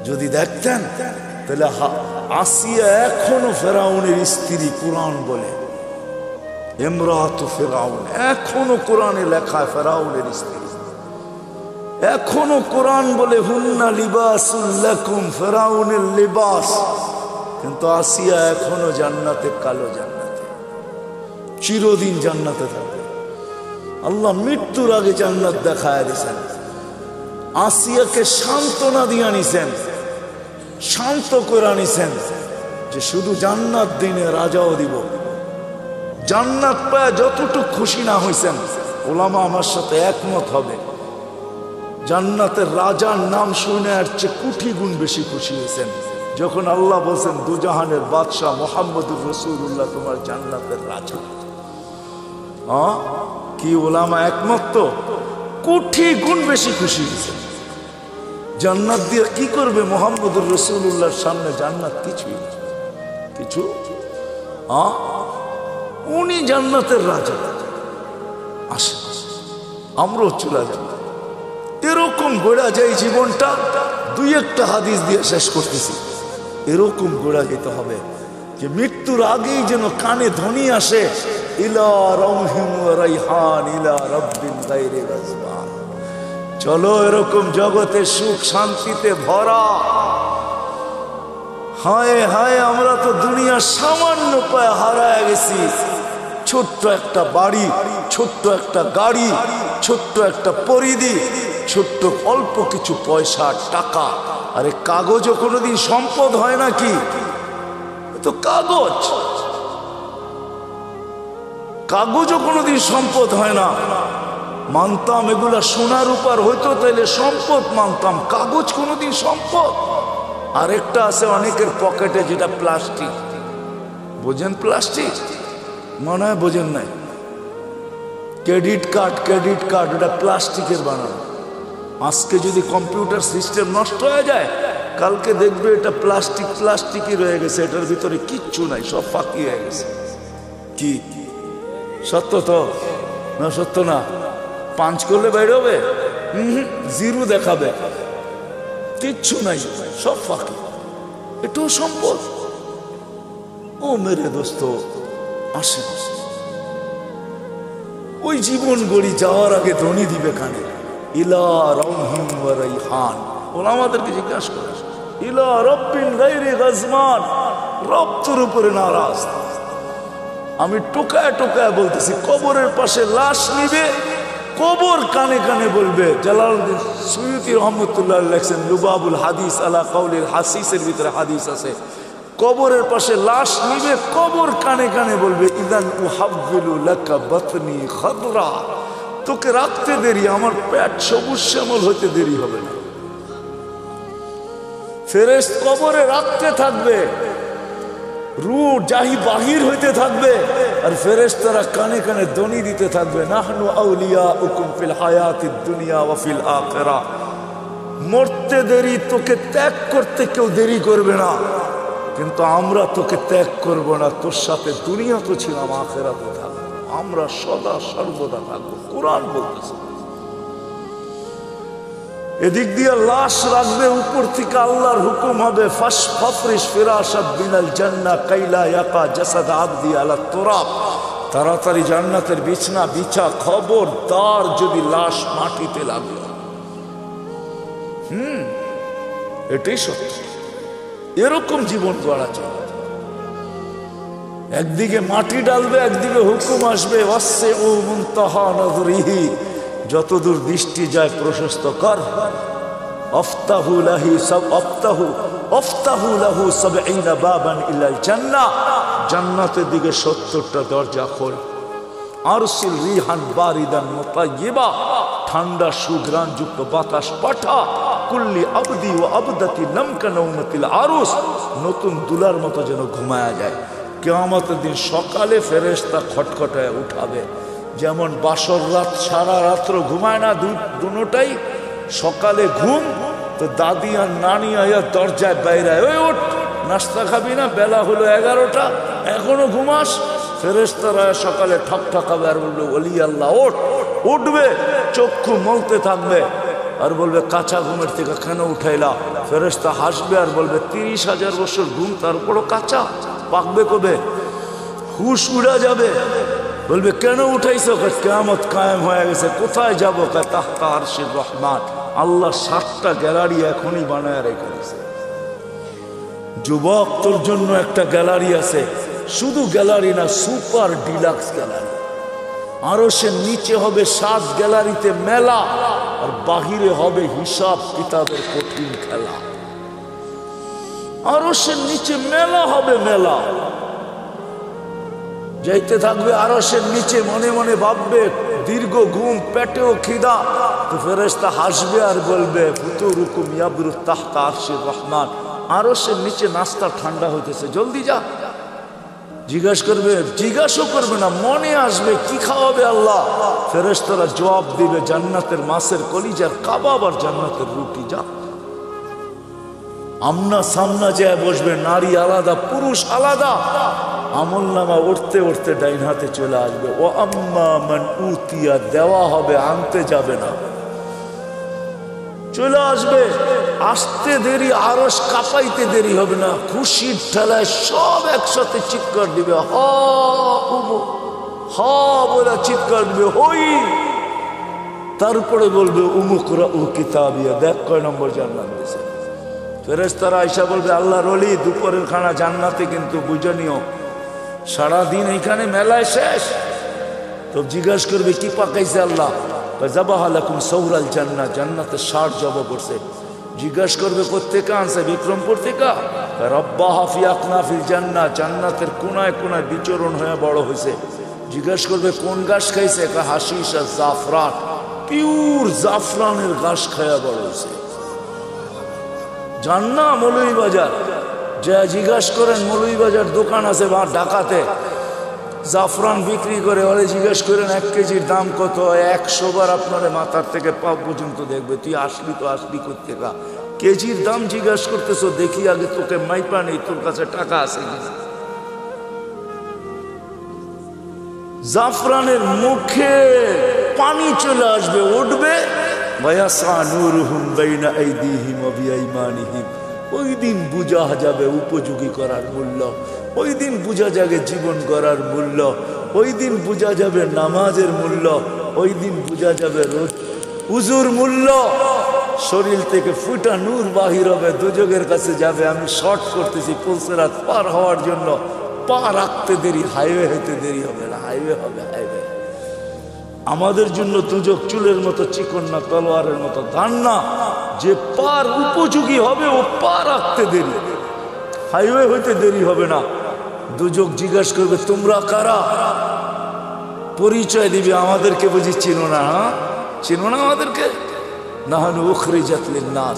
যদি দেখতেন তাহলে আসিয়া এখনো ফেরাউনের স্ত্রী, কোরআন বলে ইমরাতু ফেরাউন, এখনো কোরআনে লেখা ফেরাউনের স্ত্রী, এখনো কোরআন বলে হুন্না লিবাসুল লাকুম, ফেরাউনের লিবাস। কিন্তু আসিয়া এখনো জান্নাতে, কালো জান্নাতে, চিরদিন জান্নাতে থাকবে। আল্লাহ মৃত্যুর আগে জান্নাত দেখায় দিয়েছেন, আসিয়াকে সান্ত্বনা দিয়ে আনিছেন, শান্ত করে আনিছেন, যে শুধু জান্নাত দিনে রাজাও দিব। জান্নাত পায় যতটুকু খুশি না হয়েছেন, ওলামা আমার সাথে একমত হবে, জান্নাতের রাজার নাম শুনে আর চেয়ে কোটি গুণ বেশি খুশি হয়েছেন যখন আল্লাহ বলছেন দুজাহানের বাদশাহ মুহাম্মদুর রাসূলুল্লাহ তোমার জান্নাতের রাজা। কি ওলামা একমত? তো কোটি গুণ বেশি খুশি হয়েছেন। জান্নাত দিয়ে কি করবে? মুহাম্মদুর রাসূলুল্লাহর সামনে জান্নাত কিছুই কিছু উনি জান্নাতের রাজা। আসে আমরাও চলে যাব। এরকম গোড়া যায় জীবনটা। দুই একটা হাদিস দিয়ে শেষ করতেছি। এরকম গোড়া যেতে হবে যে মৃত্যুর আগেই যেন কানে ধ্বনি আসে, ইলা রাউহিন ওয়া রাইহান ইলা রাব্বিন গায়রি গাজবান। চলো এরকম জগতে সুখ শান্তিতে ভরা। হায় হায়, আমরা তো দুনিয়ার সামান্য পায়ে হারায় গেছি। ছোট্ট একটা বাড়ি, ছোট্ট একটা গাড়ি, ছোট্ট একটা পরিধি, ছোট্ট অল্প কিছু পয়সা টাকা। আরে কাগজও কোনোদিন সম্পদ হয় নাকি? তো কাগজ, কাগজও কোনোদিন সম্পদ হয় না। মানতাম এগুলা সোনার উপর হইতো তাইলে সম্পদ মানতাম, কাগজ কোনোদিন সম্পদ। আরেকটা আছে অনেকের পকেটে, যেটা প্লাস্টিক। বোঝেন প্লাস্টিক? মনে হয় বোঝেন নাই। ক্রেডিট কার্ড, ক্রেডিট কার্ড এটা প্লাস্টিকের বানানো। আজকে যদি কম্পিউটার সিস্টেম নষ্ট হয়ে যায়, কালকে দেখবে এটা প্লাস্টিক প্লাস্টিকই রয়ে গেছে, এটার ভিতরে কিচ্ছু নাই, সব ফাঁকি হয়ে গেছে। কি সত্য তো না? সত্য না? পাঁচ করলে বাইরে হবে, জিরো দেখাবে, কিচ্ছু নাই, সব ফাঁকি। এটাও সম্পদ। ও মেরে দোস্ত, আসে ওই জীবন গড়ি যাওয়ার আগে ধ্বনি দিবে কানে, ইলা রাউহিন ওয়া রাইহান। ওরা আমাদেরকে জিজ্ঞাসা করে, ইলা রাব্বিন গায়রি গাজমান, রব তোর উপরে নারাজ। আমি টোকায় টোকায় বলতেছি, কবরের পাশে লাশ নিবে, কবর কানে কানে বলবে। জালালউদ্দিন সুয়ুতী রহমতুল্লাহ লেখছেন লুবাবুল হাদিস আলা কাউলিল হাসিসের ভিতরে হাদিস আছে, কবরের পাশে লাশ নিবে, কবর কানে কানে বলবে, ইদান উহাব্বিলু লাকা বাতনি খাদরা, তোকে রাখতে দেরি, আমার পেট সবুজ শ্যামল হইতে দেরি হবে না। ফেরেশত কবরে রাখতে থাকবে, রূহ জাহি বাহির হইতে থাকবে, আর ফেরেশতারা কানে কানে ধ্বনি দিতে থাকবে, নাহনু আউলিয়াউকুম ফিল হায়াতিদ দুনিয়া ওয়া ফিল আখিরাহ। মরতে দেরি, তোকে ত্যাগ করতে কেউ দেরি করবে না, কিন্তু আমরা তোকে ত্যাগ করব না। তোর সাথে দুনিয়া তো ছিলাম, আখিরাতে থাকবো, আমরা সদা সর্বদা থাকবো। কোরআন বলতেছে। এদিক দিয়ে লাশ রাখবে, উপর থেকে আল্লাহর হুকুম হবে, ফাফরিশ ফিরাশাত মিনাল জান্নাহ কাইলা ইয়াকা জাসাদ আবদি আলা তুরাব। তাড়াতাড়ি জান্নাতের বিছনা বিছা, খবরদার যদি লাশ মাটিতে লাগলো। এটাই সত্য। এরকম জীবন গড়া চলে। একদিকে মাটি ডালবে, একদিকে হুকুম আসবে, ওয়াসসিউ মুনতাহা নজরিহি, যতদূর দৃষ্টি যায় প্রশস্ত কর। আফতাহু লাহি সাব আফতাহু লাহু ৭০ বাবান ইলাল জান্নাহ, জান্নাতের দিকে ৭০টা দরজা খোল। আরসিল রিহান বারিদান মুতায়্যিবা, ঠান্ডা সুঘ্রাণযুক্ত বাতাস পাঠা। কুল্লি আবদি ওয়া আবদাতি নামকা নাওমাতিল আরুস, নতুন দুলার মতো যেন ঘুমায়া যায়। কিয়ামতের দিন সকালে ফেরেশতা খটখটায় উঠাবে। যেমন বাসর রাত সারা রাত্র ঘুমায় না দুটোটাই, সকালে ঘুম তো দাদি আর নানি আয়া দরজায় বাইরায়, ওই ওঠ, নাস্তা খাবি না? বেলা হলো 11টা, এখনো ঘুমাস? ফেরেশতারা সকালে ঠক ঠকাবে আর বলবে, ওলি আল্লাহ ওঠ। উঠবে, চক্ষু মলতে থাকবে আর বলবে, কাঁচা ঘুমের থেকে কেন উঠাইলা? ফেরেশতা হাসবে আর বলবে, 30,000 বছর ঘুম, তারপরও কাঁচা, পাকবে কবে? হুশ উড়া যাবে। বলবে, কেন উঠাইছো? কিয়ামত কায়েম হয়ে গেছে। কোথায় যাবো? তাহতা আরশির রহমান। আল্লাহ 7টা গ্যালারি এখনই বানায় রেখে দিয়েছে। যুবক, তোর জন্য একটা গ্যালারি আছে, শুধু গ্যালারি না, সুপার ডিলাক্স গ্যালারি। আরশের নিচে হবে 7 গ্যালারিতে মেলা, আর বাহিরে হবে হিসাব কিতাবের কঠিন খেলা। আরশের নিচে মেলা হবে, মেলা। যাইতে থাকবে আরশের নিচে, মনে মনে ভাববে, দীর্ঘ ঘুম, পেটেও খিদা। তো ফেরেশতা হাসবে আর বলবে, ফুতুরুকুম ইয়াবরুত তাহতা আরশির রহমান, আরশের নিচে নাস্তা ঠান্ডা হইতেছে, জলদি যা। জিজ্ঞাসাও করবে না, মনে আসবে কি খাওয়াবে আল্লাহ। ফেরেশতারা জবাব দিবে, জান্নাতের মাছের কলিজার কাবাব আর জান্নাতের রুটি, যা। আমনা সামনা যায় বসবে, নারী আলাদা পুরুষ আলাদা। আমল নামা উঠতে উঠতে ডাইন হাতে চলে আসবে। ও আম্মা মান উতিয়া, দেওয়া হবে, আনতে যাবে না, চলে আসবে। আসতে দেরি, আরশ কাঁপাইতে দেরি হবে না, খুশির ঠেলায় সব একসাথে চিৎকার দিবে, হা বলে চিৎকার দিবে, হই। তারপরে বলবে উমুকরা উ কিতাবিয়া, দেখ কয় নম্বর জান্নাত দিয়েছে। ফেরেশতারা আয়েশা বলবে আল্লাহর ওলি দুপুরের খানা জান্নাতে, কিন্তু বুঝে নিও সারাদিন এইখানে মেলায় শেষ। তো জিজ্ঞাসা করবে কি পাকাইছে আল্লাহ? যাবাহা লাকুম সৌরাল জান্নাত, জান্নাতের 60 জব করছে। জিজ্ঞাসা করবে কোত্থেকে আনছে? বিক্রমপুর থেকে। রব্বাহা ফি আকনাফিল জান্নাত, জান্নাতের কোনায় কোনায় বিচরণ হয়ে বড় হয়েছে। জিজ্ঞাসা করবে কোন ঘাস খাইছে? হাশিশ আর জাফরান, পিওর জাফরানের ঘাস খায়া বড় হয়েছে। জান্না মৌলভীবাজার যা জিজ্ঞাসা করেন, মৌলভীবাজার দোকান আছে বা ঢাকাতে জাফরান বিক্রি করে, ওরে জিজ্ঞেস করেন 1 কেজির দাম কত? 100 বার আপনারে মাথার থেকে পা পর্যন্ত দেখবে, তুই আসলি তো আসলি কোত্থেকা? কেজির দাম জিজ্ঞাসা করতেছো, দেখি আগে তোকে মাইপা নেই, তোর কাছে টাকা আছে কিনা। জাফরানের মুখে পানি চলে আসবে, উঠবে। ওই দিন বুঝা যাবে উপযোগী করার মূল্য, ওই দিন বুঝা যাবে জীবন করার মূল্য, ওই দিন বুঝা যাবে নামাজের মূল্য, ওই দিন বুঝা যাবে উজুর মূল্য। শরীর থেকে ফুটা নূর বাহির হবে, দুজকের কাছে যাবে। আমি শর্ট করতেছি পুলসেরাত পার হওয়ার জন্য, পা রাখতে দেরি, হাইওয়ে হইতে দেরি হবে না, হাইওয়ে হবে, হাইওয়ে। আমাদের জন্য দুজক চুলের মতো চিকন না, তলোয়ারের মতো ধান না। যে পার উপযোগী হবে ও পা রাখতে দেরি, হাইওয়ে হইতে দেরি হবে না। দুজক জিজ্ঞাসা করবে তোমরা কারা? পরিচয় দিবে, আমাদেরকে বুঝি চিনো না? হ্যাঁ চিনো না আমাদেরকে? নাহানু উখরিজাত লিন্নাস,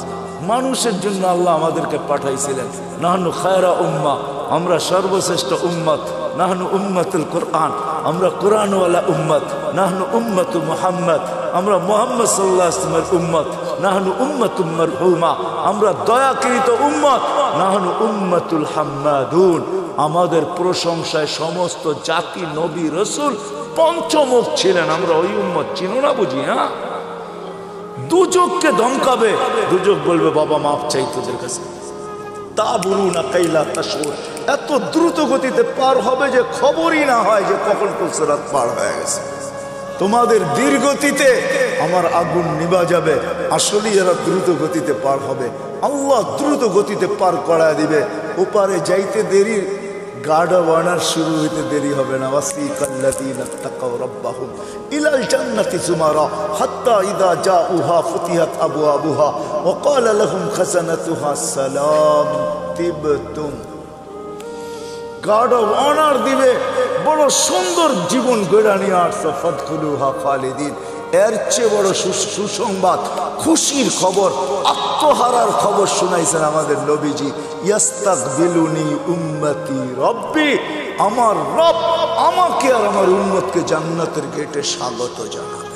মানুষের জন্য আল্লাহ আমাদেরকে পাঠাইছিলেন। নাহানু খায়রা উম্মাহ, আমরা সর্বশ্রেষ্ঠ উম্মত। নাহনু উম্মতুল কোরআন, আমরা কোরআনওয়ালা উম্মত। নাহনু উম্মতু মুহাম্মদ, আমরা মুহাম্মদ সাল্লাল্লাহু আলাইহি ওয়াসাল্লামের উম্মত। নাহনু উম্মতুম মারহুমা, আমরা দয়াকৃত উম্মত। নাহনু উম্মতুল হাম্মাদুন, আমাদের প্রশংসায় সমস্ত জাতি নবী রসুল পঞ্চমুখ ছিলেন। আমরা ওই উম্মত, চিনো না বুঝি? হ্যাঁ, দুজককে ধমকাবে। দুজক বলবে বাবা মাপ চাই তোদের কাছে। তা বলুন না কাইলা তাশউর, এত দ্রুত গতিতে পার হবে যে খবরই না হয় যে কখন পুলসেরাত পার হয়ে গেছে। তোমাদের ধীর গতিতে আমার আগুন নিভা যাবে। আসলে এরা দ্রুত গতিতে পার হবে, আল্লাহ দ্রুত গতিতে পার করায় দিবে। ওপারে যাইতে দেরি, গার্ড ওয়ার্নার শুরু হইতে দেরি হবে না। ওয়াসিকাল্লাযীনা তাকাউ রাব্বাহুম ইলাল জান্নাতি যুমারা হাত্তা ইযা জাউহা ফুতিহাত আবওয়াবুহা ওয়া ক্বালা লাহুম খাযানাতুহা সালাম তিবতুম। গার্ড ওয়ার্নার দিবে, বড় সুন্দর জীবন গড়া নিয়ে আসছে, ফাদখুলুহা খালিদিন। এর চেয়ে বড় সুসংবাদ, খুশির খবর, আত্মহারার খবর শুনাইছেন আমাদের নবীজি। ইয়াস্তাকবিলুনি উম্মতি রব্বি, আমার রব আমাকে আর আমার উম্মতকে জান্নাতের গেটে স্বাগত জানাবে।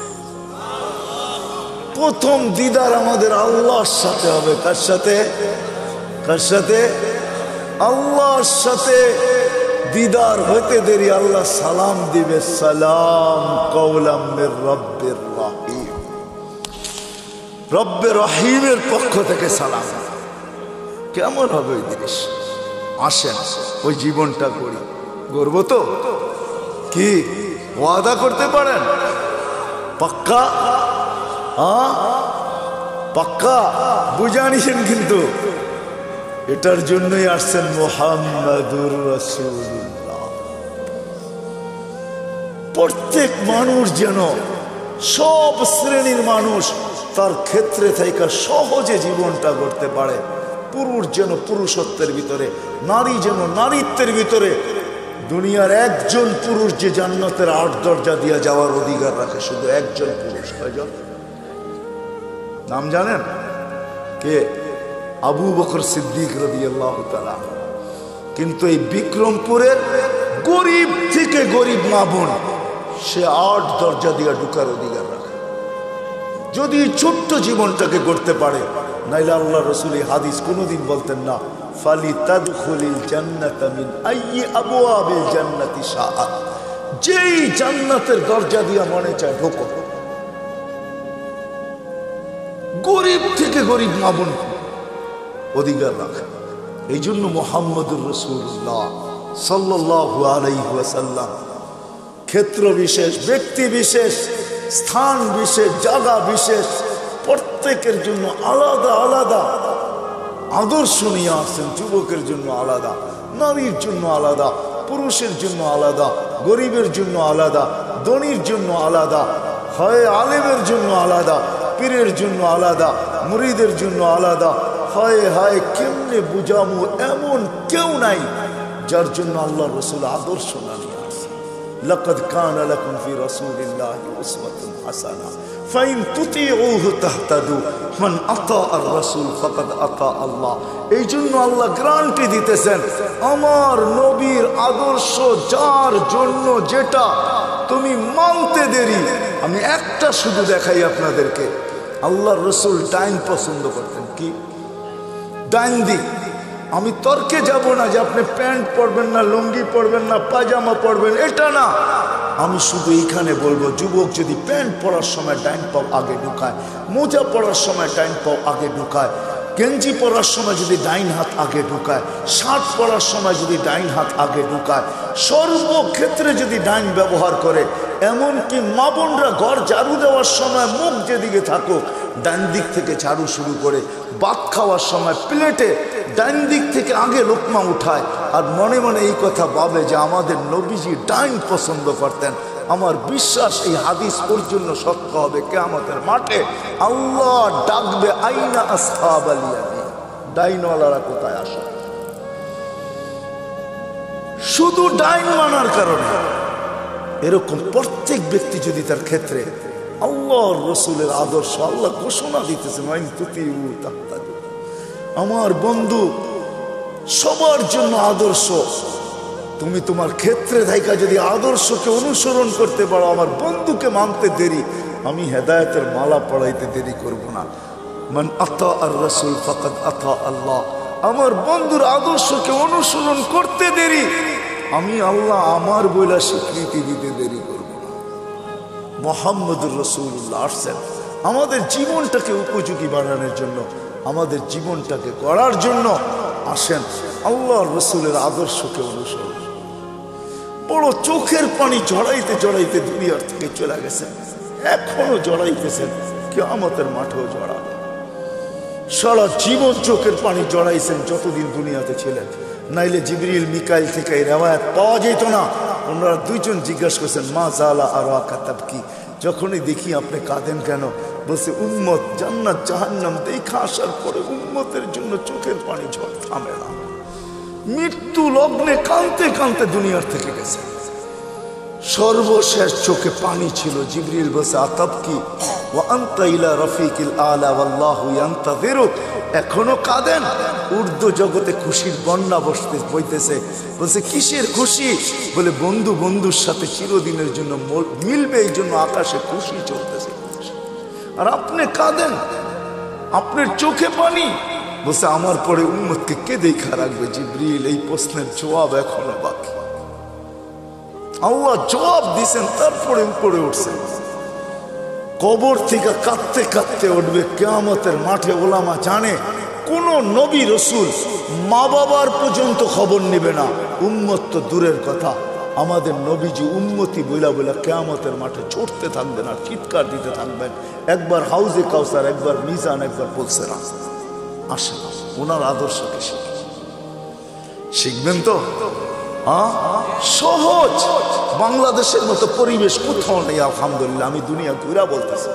প্রথম দিদার আমাদের আল্লাহর সাথে হবে। কার সাথে? কার সাথে? আল্লাহর সাথে। দিদার হইতে দেরি আল্লাহ সালাম দিবে, সালাম কওলাম মির রব্বির রহিম, রব্বে রহিমের পক্ষ থেকে সালাম। কেমন হবে ওই জিনিস? আসেন ওই জীবনটা করি, গর্ব তো কি ওয়াদা করতে পারেন? পাক্কা? পাক্কা বুঝা নিছেন? কিন্তু এটার জন্যই আসছেন মুহাম্মাদুর রাসূলুল্লাহ। প্রত্যেক মানুষ যেন, সব শ্রেণীর মানুষ তার ক্ষেত্রে থেকে সহজে জীবনটা করতে পারে। পুরুষ যেন পুরুষত্বের ভিতরে, নারী যেন নারীত্বের ভিতরে। দুনিয়ার একজন পুরুষ যে জান্নাতের 8 দরজা দিয়ে যাওয়ার অধিকার রাখে, শুধু একজন পুরুষ। কয়জন? নাম জানেন? কে? আবু বকর সিদ্দিক রাদিয়াল্লাহু তাআলা। কিন্তু এই বিক্রমপুরের গরিব থেকে গরিব মা বোন, সে 8 দরজা দিয়ে ঢুকার অধিকার রাখে, যদি ছোট্ট জীবনটাকে করতে পারে। নাইলে আল্লাহ রসুল এই হাদিস কোনোদিন বলতেন না, ফালিতাদখুলিল জান্নাতা মিন আইয়ি আবওয়াবিল জান্নাতি শাআত, যেই জান্নাতের দরজা দিয়া মনে চায় ঢোকো। গরিব থেকে গরিব মা বোন অধিকার রাখে। এই জন্য মুহাম্মদুর রাসূলুল্লাহ সাল্লাল্লাহু আলাইহি ওয়াসাল্লাম ক্ষেত্র বিশেষ, ব্যক্তি বিশেষ, স্থান বিশেষ, জায়গা বিশেষ, প্রত্যেকের জন্য আলাদা আলাদা আদর্শ নিয়ে আসছেন। যুবকের জন্য আলাদা, নারীর জন্য আলাদা, পুরুষের জন্য আলাদা, গরিবের জন্য আলাদা, ধনীর জন্য আলাদা, হয় আলেমের জন্য আলাদা, পীরের জন্য আলাদা, মুরিদের জন্য আলাদা। হায় হায়, কেমনে বুঝামো, এমন কেউ নাই যার জন্য আল্লাহ রাসূল আদর্শ না নিয়ে আসে। লাকাদ কানা লাকুম ফি রাসূলিল্লাহি উসওয়াতুন হাসানা ফাইন তুতিউহু তাহতাদু মান আতা আর রাসূল ফাকাদ আতা আল্লাহ। এই জন্য আল্লাহ গ্যারান্টি দিতেছেন, আমার নবীর আদর্শ যার জন্য যেটা তুমি মানতে দেরি। আমি একটা শুধু দেখাই আপনাদেরকে, আল্লাহ রাসূল ডাইন পছন্দ করতেন। কি ডাইন দিক? আমি তর্কে যাব না যে আপনি প্যান্ট পরবেন না, লুঙ্গি পরবেন না, পায়জামা পরবেন, এটা না। আমি শুধু এইখানে বলবো, যুবক যদি প্যান্ট পরার সময় ডাইন পাও আগে ঢুকায়, মোজা পরার সময় ডাইন পাও আগে ঢুকায়, গেঞ্জি পরার সময় যদি ডাইন হাত আগে ঢুকায়, শার্ট পরার সময় যদি ডাইন হাত আগে ঢুকায়, সর্বক্ষেত্রে যদি ডাইন ব্যবহার করে, এমনকি মা বোনরা ঘর ঝাড়ু দেওয়ার সময় মুখ যেদিকে থাকুক ডাইন দিক থেকে ঝাড়ু শুরু করে, ভাত খাওয়ার সময় প্লেটে ডাইন দিক থেকে আগে লোকমা উঠায়, আর মনে মনে এই কথা ভাবে যে আমাদের নবীজি ডাইন পছন্দ করতেন। আমার বিশ্বাস এই হাদিস ওর জন্য সত্য হবে। কিয়ামতের মাঠে আল্লাহ ডাকবে, আইনা আসহাবাল ইয়ামিন, ডাইনওয়ালারা কোথায় আসে? শুধু ডাইন মানার কারণে। এরকম প্রত্যেক ব্যক্তি যদি তার ক্ষেত্রে আল্লাহর রাসূলের আদর্শ, আল্লাহ ঘোষণা দিতেছে, মাইন তুতিউ তাহতাদু। আমার বন্ধু সবার জন্য আদর্শ। তুমি তোমার ক্ষেত্রে থাইকা যদি আদর্শকে অনুসরণ করতে পারো, আমার বন্ধুকে মানতে দেরি, আমি হেদায়েতের মালা পড়াইতে দেরি করব না। মান আতা আর রাসূল ফাকাদ আতা আল্লাহ। আমার বন্ধুর আদর্শকে অনুসরণ করতে দেরি, আমি আল্লাহ আমার বইলা স্বীকৃতি দিতে দেরি করব না। মুহাম্মদুর রাসূলুল্লাহ আসছেন আমাদের জীবনটাকে উপযোগী বানানোর জন্য, আমাদের জীবনটাকে গড়ার জন্য। আসেন আল্লাহর রাসূলের আদর্শকে অনুসরণ। বড় চোখের পানি জড়াইতে জড়াইতে দুনিয়ার থেকে চলে গেছেন, এখনো জড়াইতেছেন, কিয়ামতের মাঠেও জড়াবে। সারা জীবন চোখের পানি জড়াইছেন যতদিন দুনিয়াতে ছিলেন, নাইলে জিবরিল মিকাইল থেকে এই রেওয়ায়াত পাওয়া যেত না। ওনারা দুইজন জিজ্ঞাসা করছেন, মা জালা আরাকা তাবকি, যখনই দেখি আপনি কাঁদেন কেন? বলছে, উম্মত জান্নাত জাহান্নাম দেখা আসার পরে উম্মতের জন্য চোখের পানি ঝড় থামে না। মৃত্যু লগ্নে কাঁদতে কাঁদতে দুনিয়ার থেকে গেছে, সর্বশেষ চোখে পানি ছিল। জিবরিল বলছে, আতাবকি ওয়া আনতা ইলা রাফিকিল আলা ওয়াল্লাহু ইয়ান্তাযিরুক। এখনো কাঁদেন? উর্দু জগতে খুশির বন্যা বইতেছে। বলছে, কিসের খুশি? বলে, বন্ধু বন্ধুর সাথে চিরদিনের জন্য মিলবে, এই জন্য আকাশে খুশি চলতেছে। আর আপনি কাঁদেন, আপনার চোখে পানি। বলছে, আমার পরে উম্মতকে কে দেখা রাখবে? জিবরিল, এই প্রশ্নের জবাব এখনো বাকি। আল্লাহ জবাব দিছেন, তারপরে উপরে উঠছেন। কবর থেকে কাঁদতে কাঁদতে উঠবে কিয়ামতের মাঠে। ওলামা জানে, কোন নবী রসুল মা বাবার পর্যন্ত খবর নেবে না, উম্মত তো দূরের কথা। আমাদের নবীজি উম্মতি বইলা বইলা কিয়ামতের মাঠে চড়তে থাকবেন আর চিৎকার দিতে থাকবেন। একবার হাউজে কাউসার, একবার মিজান, একবার বলছে না। আসেন ওনার আদর্শকে শিখবেন তো। সহজ, বাংলাদেশের মতো পরিবেশ কোথাও নেই আলহামদুলিল্লাহ। আমি দুনিয়া ঘুরা বলতেছি,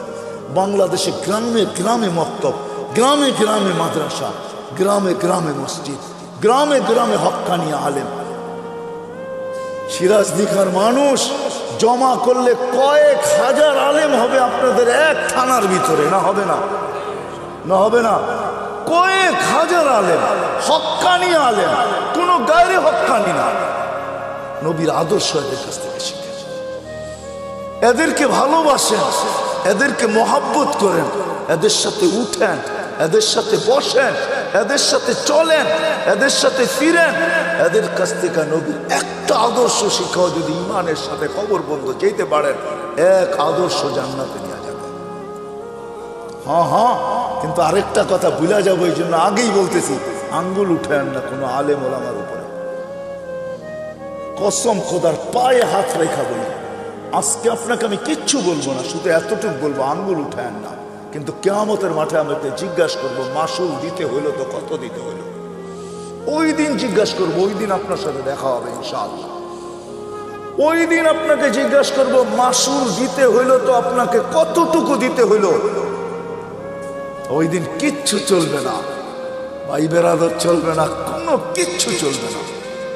বাংলাদেশে গ্রামে গ্রামে মক্তব, গ্রামে গ্রামে মাদ্রাসা, গ্রামে গ্রামে মসজিদ, গ্রামে গ্রামে হক্কানি আলেম। সিরাজ দিঘার মানুষ জমা করলে কয়েক হাজার আলেম হবে আপনাদের এক থানার ভিতরে। না হবে না? না হবে না? কয়েক হাজার আলেম, হক্কানি আলেম, কোন গায়রে হক্কানি না। নবীর আদর্শ এদের কাছ থেকে শিখেন, এদেরকে ভালোবাসেন, এদেরকে মহাব্বত করেন, এদের সাথে উঠেন, এদের সাথে বসেন, এদের সাথে চলেন, এদের সাথে ফিরেন, এদের কাছ থেকে নবীর একটা আদর্শ শিখাও যদি ইমানের সাথে কবর বন্ধ যেতে পারেন, এক আদর্শ জান্নাতে নিয়ে যাবে। হ্যাঁ হ্যাঁ, কিন্তু আরেকটা কথা ভুলা যাবো, এই জন্য আগেই বলতেছি, আঙ্গুল উঠায়েন না কোনো আলেম ওলামার উপরে। কসম খোদার পায়ে হাত রেখা বলি, আজকে আপনাকে আমি কিচ্ছু বলবো না, শুধু এতটুকু বলবো, আঙ্গুল উঠায়েন না। কিন্তু কিয়ামতের মাঠে আমাকে জিজ্ঞাসা করবো, মাসুল দিতে হইলো তো কত দিতে হইলো? ওই দিন জিজ্ঞাসা করবো, ওই দিন আপনার সাথে দেখা হবে ইনশাআল্লাহ। ওই দিন আপনাকে জিজ্ঞাসা করবো, মাসুল দিতে হইলো তো আপনাকে কতটুকু দিতে হইলো? ওই দিন কিচ্ছু চলবে না, ভাই বেরাদর চলবে না, কোনো কিচ্ছু চলবে না।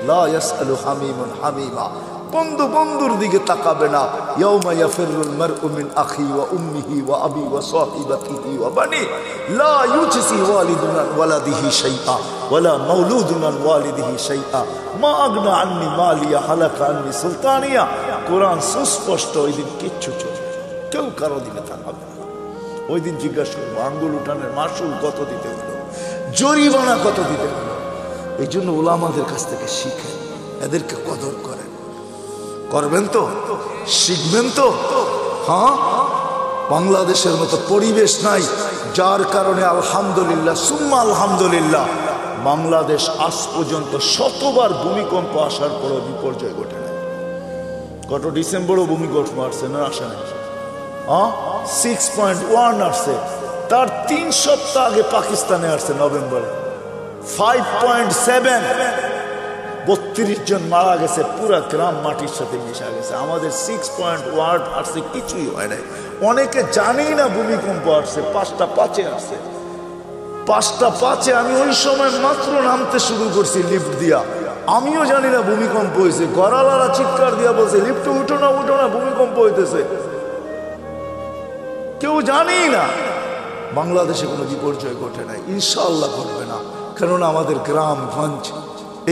লা ইয়াসআলু হামিমুন হামিমা, বন্ধু বন্ধুর দিকে তাকাবে না। ইয়াউমা ইয়াফিরুল মারউ মিন আখি ওয়া উম্মিহি ওয়া আবি ওয়া সাহিবাতিহি ওয়া বানি লা ইউজসি ওয়ালিদুন আন ওয়ালাদিহি শাইআ ওয়ালা মাউলুদুন আন ওয়ালিদিহি শাইআ মা আগনা আন্নি মালিয়া হালাকা আন্নি সুলতানিয়া। কোরআন সুস্পষ্ট, ওই দিন কিচ্ছু চলবে না, কেউ কারো দিকে তাকাবে না। ওই দিন জিজ্ঞাসা করবো, আঙ্গুল উঠানের মাসুল কত দিতে হলো, জরিমানা কত দিতে হলো? এই জন্য ওলামাদের কাছ থেকে শিখেন, এদেরকে কদর করেন। করবেন তো, শিখবেন তো। হ্যাঁ, বাংলাদেশের মতো পরিবেশ নাই, যার কারণে আলহামদুলিল্লাহ সুম্মা আলহামদুলিল্লাহ বাংলাদেশ আজ পর্যন্ত শতবার ভূমিকম্প আসার পরও বিপর্যয় ঘটে নাই। গত ডিসেম্বরও ভূমিকম্প আসছে না, আসে নাই? 6.1 আসছে, তার 3 সপ্তাহ আগে পাকিস্তানে আসছে নভেম্বরে 5.7, 32 জন মারা গেছে, পুরা গ্রাম মাটির সাথে মিশা গেছে। আমাদের 6.1 আসছে, কিছুই হয় নাই। অনেকে জানেই না ভূমিকম্প আসছে, 5টা 5-এ আসছে। 5টা 5-এ আমি ওই সময় মাত্র নামতে শুরু করছি লিফট দিয়া, আমিও জানি না ভূমিকম্প হয়েছে। গড়ালারা চিৎকার দিয়া বলছে, লিফটে উঠো না উঠো না, ভূমিকম্প হইতেছে। কেউ জানেই না। বাংলাদেশে কোনো বিপর্যয় ঘটে নাই, ইনশাআল্লাহ ঘটবে না, কেননা আমাদের গ্রামগঞ্জ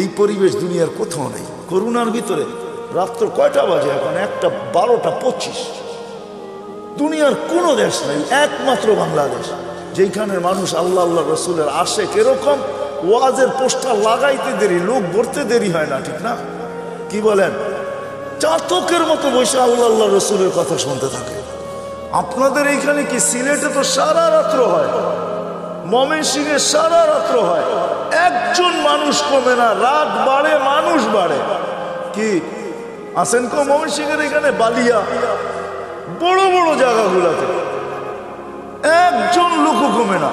এই পরিবেশ দুনিয়ার কোথাও নেই। করোনার ভিতরে রাত্র কয়টা বাজে এখন? 1:12:25। দুনিয়ার কোনো দেশ নেই, একমাত্র বাংলাদেশ, যেখানে মানুষ আল্লাহ আল্লাহ রসুলের আশেক। এরকম ওয়াজের পোস্টার লাগাইতে দেরি, লোক ভরতে দেরি হয় না, ঠিক না? কি বলেন? চাতকের মতো বসে আল্লাহ আল্লাহ রসুলের কথা শুনতে থাকে। আপনাদের এইখানে কি? সিলেটে তো সারা রাত্র হয়, ময়মনসিংহে সারা রাত্র হয়, একজন মানুষ কমে না, রাত বাড়ে মানুষ বাড়ে। কি আসেন কো ময়মনসিংহের এখানে বালিয়া বড় বড় জায়গাগুলোতে একজন লোক কমে না।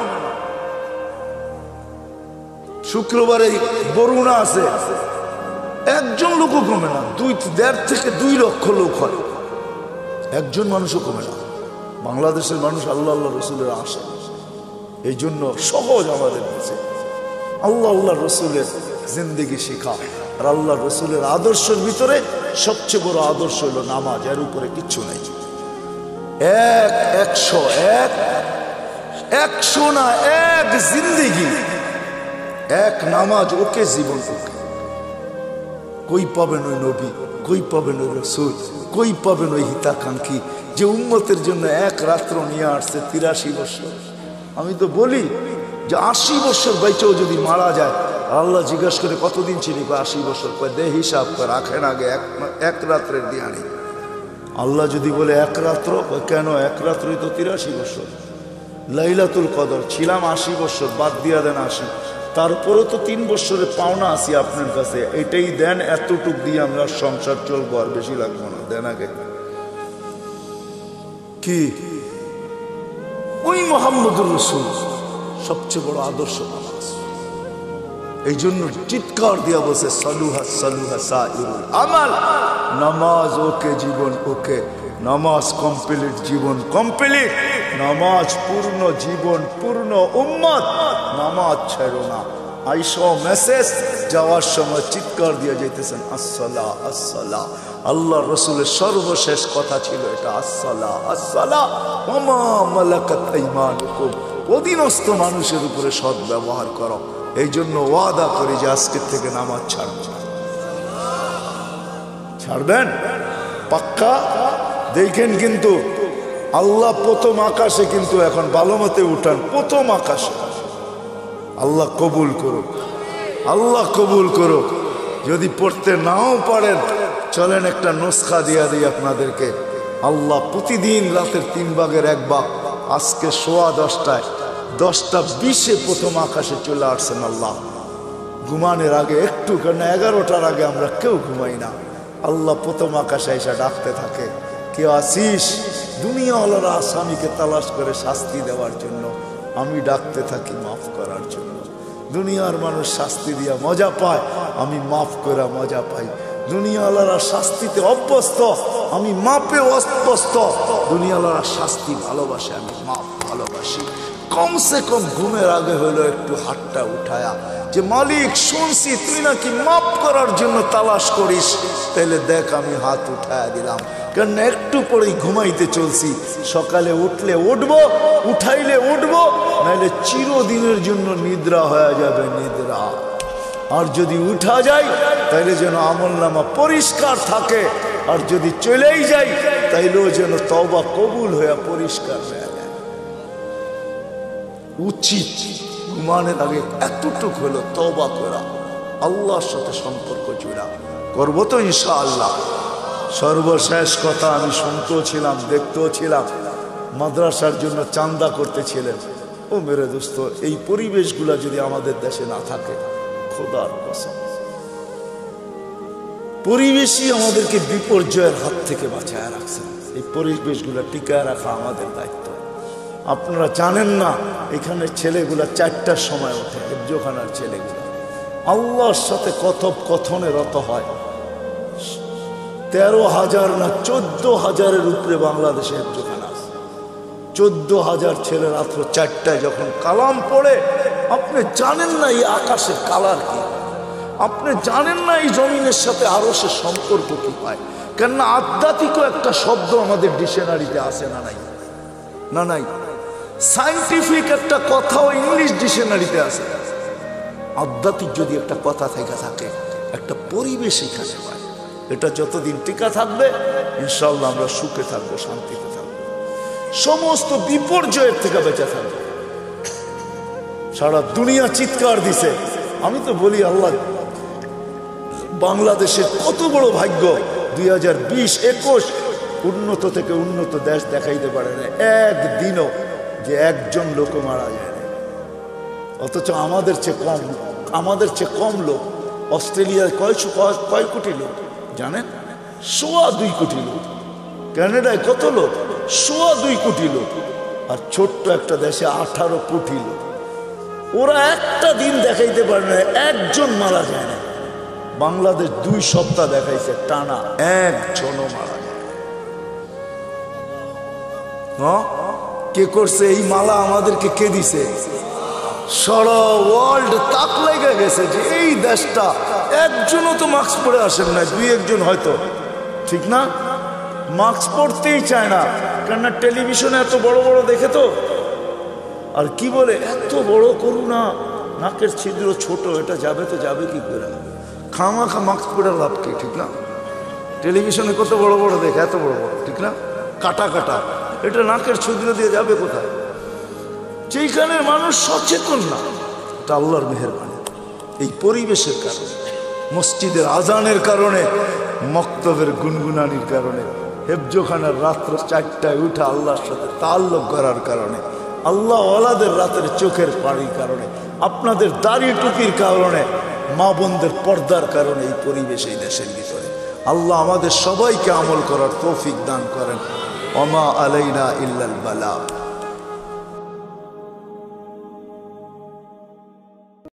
শুক্রবারে বরুণা আছে, একজন লোক কমে না, 1.5 থেকে 2 লক্ষ লোক হয়, একজন মানুষও কমে না। বাংলাদেশের মানুষ আল্লাহ আল্লাহ রসুলের আশা, এই জন্য সহজ আমাদের কাছে আল্লাহ আল্লাহ রসুলের জিন্দেগি শেখা। আর আল্লাহ রসুলের আদর্শের ভিতরে সবচেয়ে বড় আদর্শ হলো নামাজ, এর উপরে কিচ্ছু নেই। 100 না, এক জিন্দেগি, এক নামাজ, ওকে জীবন ওকে। কই পাবেন ওই নবী, কই পাবেন ওই রসুল, কই পাবেন ওই হিতাকাঙ্ক্ষী যে উম্মতের জন্য এক রাত্র নিয়ে আসছে 83 বছর। আমি তো বলি যে 80 বছর বাইচেও যদি মারা যায়, আল্লাহ জিজ্ঞাসা করে কতদিন ছিলি? 80 বছর। দে হিসাব করে রাখেন আগে, এক রাত্রের দিয়া নেই। আল্লাহ যদি বলে এক রাত্র, কেন? এক রাত্রই তো 83 বছর। লাইলাতুল কদর ছিলাম 80 বছর, বাদ দিয়া দেন 80, তারপরে তো 3 বছরের পাওনা আছি আপনার কাছে, এটাই দেন, এতটুক দিয়ে আমরা সংসার চলবো, আর বেশি লাগবো না, দেন আগে। কি ওই মুহাম্মদুর রাসূল সবচেয়ে বড় আদর্শ নামাজ। এই জন্য চিৎকার দিয়া বসে সালুহা সালুহা সাইরুল আমাল, নামাজ ওকে, জীবন ওকে। নামাজ কমপ্লিট, জীবন কমপ্লিট। নামাজ পূর্ণ, জীবন পূর্ণ। উম্মত নামাজ ছেড়ো না। আইসো মেসেজ, যাওয়ার সময় চিৎকার দিয়ে যেতেছেন আসসালা আসসালা। আল্লাহ রসুলের সর্বশেষ কথা ছিল এটা, আসসালা আসসালা ওয়া মা মালাকাত আইমানুকুম। অধীনস্থ মানুষের উপরে সৎ ব্যবহার করো। এই জন্য ওয়াদা করি যে আজকের থেকে নামাজ ছাড়বেন পাক্কা। দেখেন কিন্তু আল্লাহ প্রথম আকাশে, কিন্তু এখন ভালো মতে উঠান, প্রথম আকাশে আল্লাহ কবুল করুক, আল্লাহ কবুল করুক। যদি পড়তে নাও পারেন চলেন একটা নুসখা দিয়া দিই আপনাদেরকে। আল্লাহ প্রতিদিন রাতের 3 ভাগের 1 ভাগ, আজকে 10:15 10:20 প্রথম আকাশে চলে আসছেন আল্লাহ। ঘুমানোর আগে একটু, কেন 11টার আগে আমরা কেউ ঘুমাই না। আল্লাহ প্রথম আকাশে এসে ডাকতে থাকে, কেউ আসিস? দুনিয়াওয়ালারা আসামিকে তালাশ করে শাস্তি দেওয়ার জন্য, আমি ডাকতে থাকি মাফ করার জন্য। দুনিয়ার মানুষ শাস্তি দিয়া মজা পায়, আমি মাফ করে মজা পাই। দুনিয়াওয়ালারা শাস্তিতে অভ্যস্ত, আমি মাপে অভ্যস্ত। দুনিয়াওয়ালারা শাস্তি ভালোবাসে, আমি মাপ ভালোবাসি। কমসে কম ঘুমের আগে হলো একটু হাতটা উঠায়া যে মালিক শুনছি তুই নাকি মাপ করার জন্য তালাশ করিস, তাহলে দেখ আমি হাত উঠায়া দিলাম। কেন একটু পরেই ঘুমাইতে চলছি, সকালে উঠলে উঠবো, উঠাইলে উঠবো, নাহলে চিরদিনের জন্য নিদ্রা হয়ে যাবে নিদ্রা। আর যদি উঠা যায় তাইলে যেন আমলনামা পরিষ্কার থাকে, আর যদি চলেই যাই তাইলেও যেন তওবা কবুল হয়ে পরিষ্কার হয়ে যায়। উচিত ঘুমানোর আগে এতটুকু হলো তওবা করা, আল্লাহর সাথে সম্পর্ক জোড়া। করবো তো ইনশাআল্লাহ। সর্বশেষ কথা, আমি শুনতেও ছিলাম দেখতেও ছিলাম, মাদ্রাসার জন্য চান্দা করতেছিলেন। ও মেরে দোস্ত, এই পরিবেশগুলা যদি আমাদের দেশে না থাকে, খোদার কসম, পরিবেশই আমাদেরকে বিপর্যয়ের হাত থেকে বাঁচায় রাখছে। এই পরিবেশগুলা টিকায় রাখা আমাদের দায়িত্ব। আপনারা জানেন না, এখানে ছেলেগুলা 4টার সময় ওঠে, হেফজোখানার ছেলেগুলা আল্লাহর সাথে কথোপকথনে রত হয়। 13,000 না 14,000-এর উপরে বাংলাদেশে হেফজোখানা আছে। 14,000 ছেলে রাত্র 4টায় যখন কালাম পড়ে, আপনি জানেন না এই আকাশের কালার কি, আপনি জানেন না এই জমিনের সাথে আরো সে সম্পর্ক কি পায়। কেননা আধ্যাত্মিক একটা শব্দ আমাদের ডিকশনারিতে আছে না নাই? না নাই। সায়েন্টিফিক একটা কথাও ইংলিশ ডিকশনারিতে আছে। আধ্যাত্মিক যদি একটা কথা থেকে থাকে, একটা পরিবেশ এখানে পায়, এটা যতদিন টিকা থাকবে ইনশাআল্লাহ আমরা সুখে থাকবো, শান্তিতে থাকবো, সমস্ত বিপর্যয়ের থেকে বেঁচে থাকবো। সারা দুনিয়া চিৎকার দিছে। আমি তো বলি আল্লাহ, বাংলাদেশের কত বড় ভাগ্য, 2020-21 উন্নত থেকে উন্নত দেশ দেখাইতে পারে না একদিনও যে একজন লোক মারা যায় না। অথচ আমাদের চেয়ে কম লোক। অস্ট্রেলিয়ায় কয় কোটি লোক জানেন? 2.25 কোটি লোক। কানাডায় কত লোক? 2.25 কোটি লোক। আর ছোট্ট একটা দেশে 18 কোটি লোক। ওরা একটা দিন দেখাইতে পারে না একজন মারা যায় না। বাংলাদেশ 2 সপ্তাহ দেখাইছে টানা, একজনও মারা যায়। কে করছে এই মালা? আমাদেরকে কে দিছে? সারা ওয়ার্ল্ড তাক লেগে গেছে যে এই দেশটা একজনও তো মাস্ক পরে আসেন না, 2-1 হয়তো, ঠিক না? মাস্ক পরতেই চায় না, কেননা টেলিভিশনে এত বড় বড় দেখে তো। আর কি বলে, এত বড় করুণা, নাকের ছিদ্র ছোট, এটা যাবে তো যাবে কি করে? খামাখা মাস্ক পরে লাভ কি, ঠিক না? টেলিভিশনে কত বড় বড় দেখে, এত বড় বড়, ঠিক না? কাটা কাটা, এটা নাকের ছিদ্র দিয়ে যাবে কোথায়? যেখানে মানুষ সচেতন না, এটা আল্লাহর মেহেরবানি। এই পরিবেশের কারণে, মসজিদের আজানের কারণে, মক্তবের গুনগুনানির কারণে, হেফজোখানার রাত্র 4টায় উঠে আল্লাহর সাথে তাল্লুক করার কারণে, আল্লাহ ওয়ালাদের রাতের চোখের পানির কারণে, আপনাদের দাড়ি টুপির কারণে, মা বোনদের পর্দার কারণে এই পরিবেশ এই দেশের ভিতরে। আল্লাহ আমাদের সবাইকে আমল করার তৌফিক দান করেন। ওমা আলাইনা ইল্লাল বালাগ।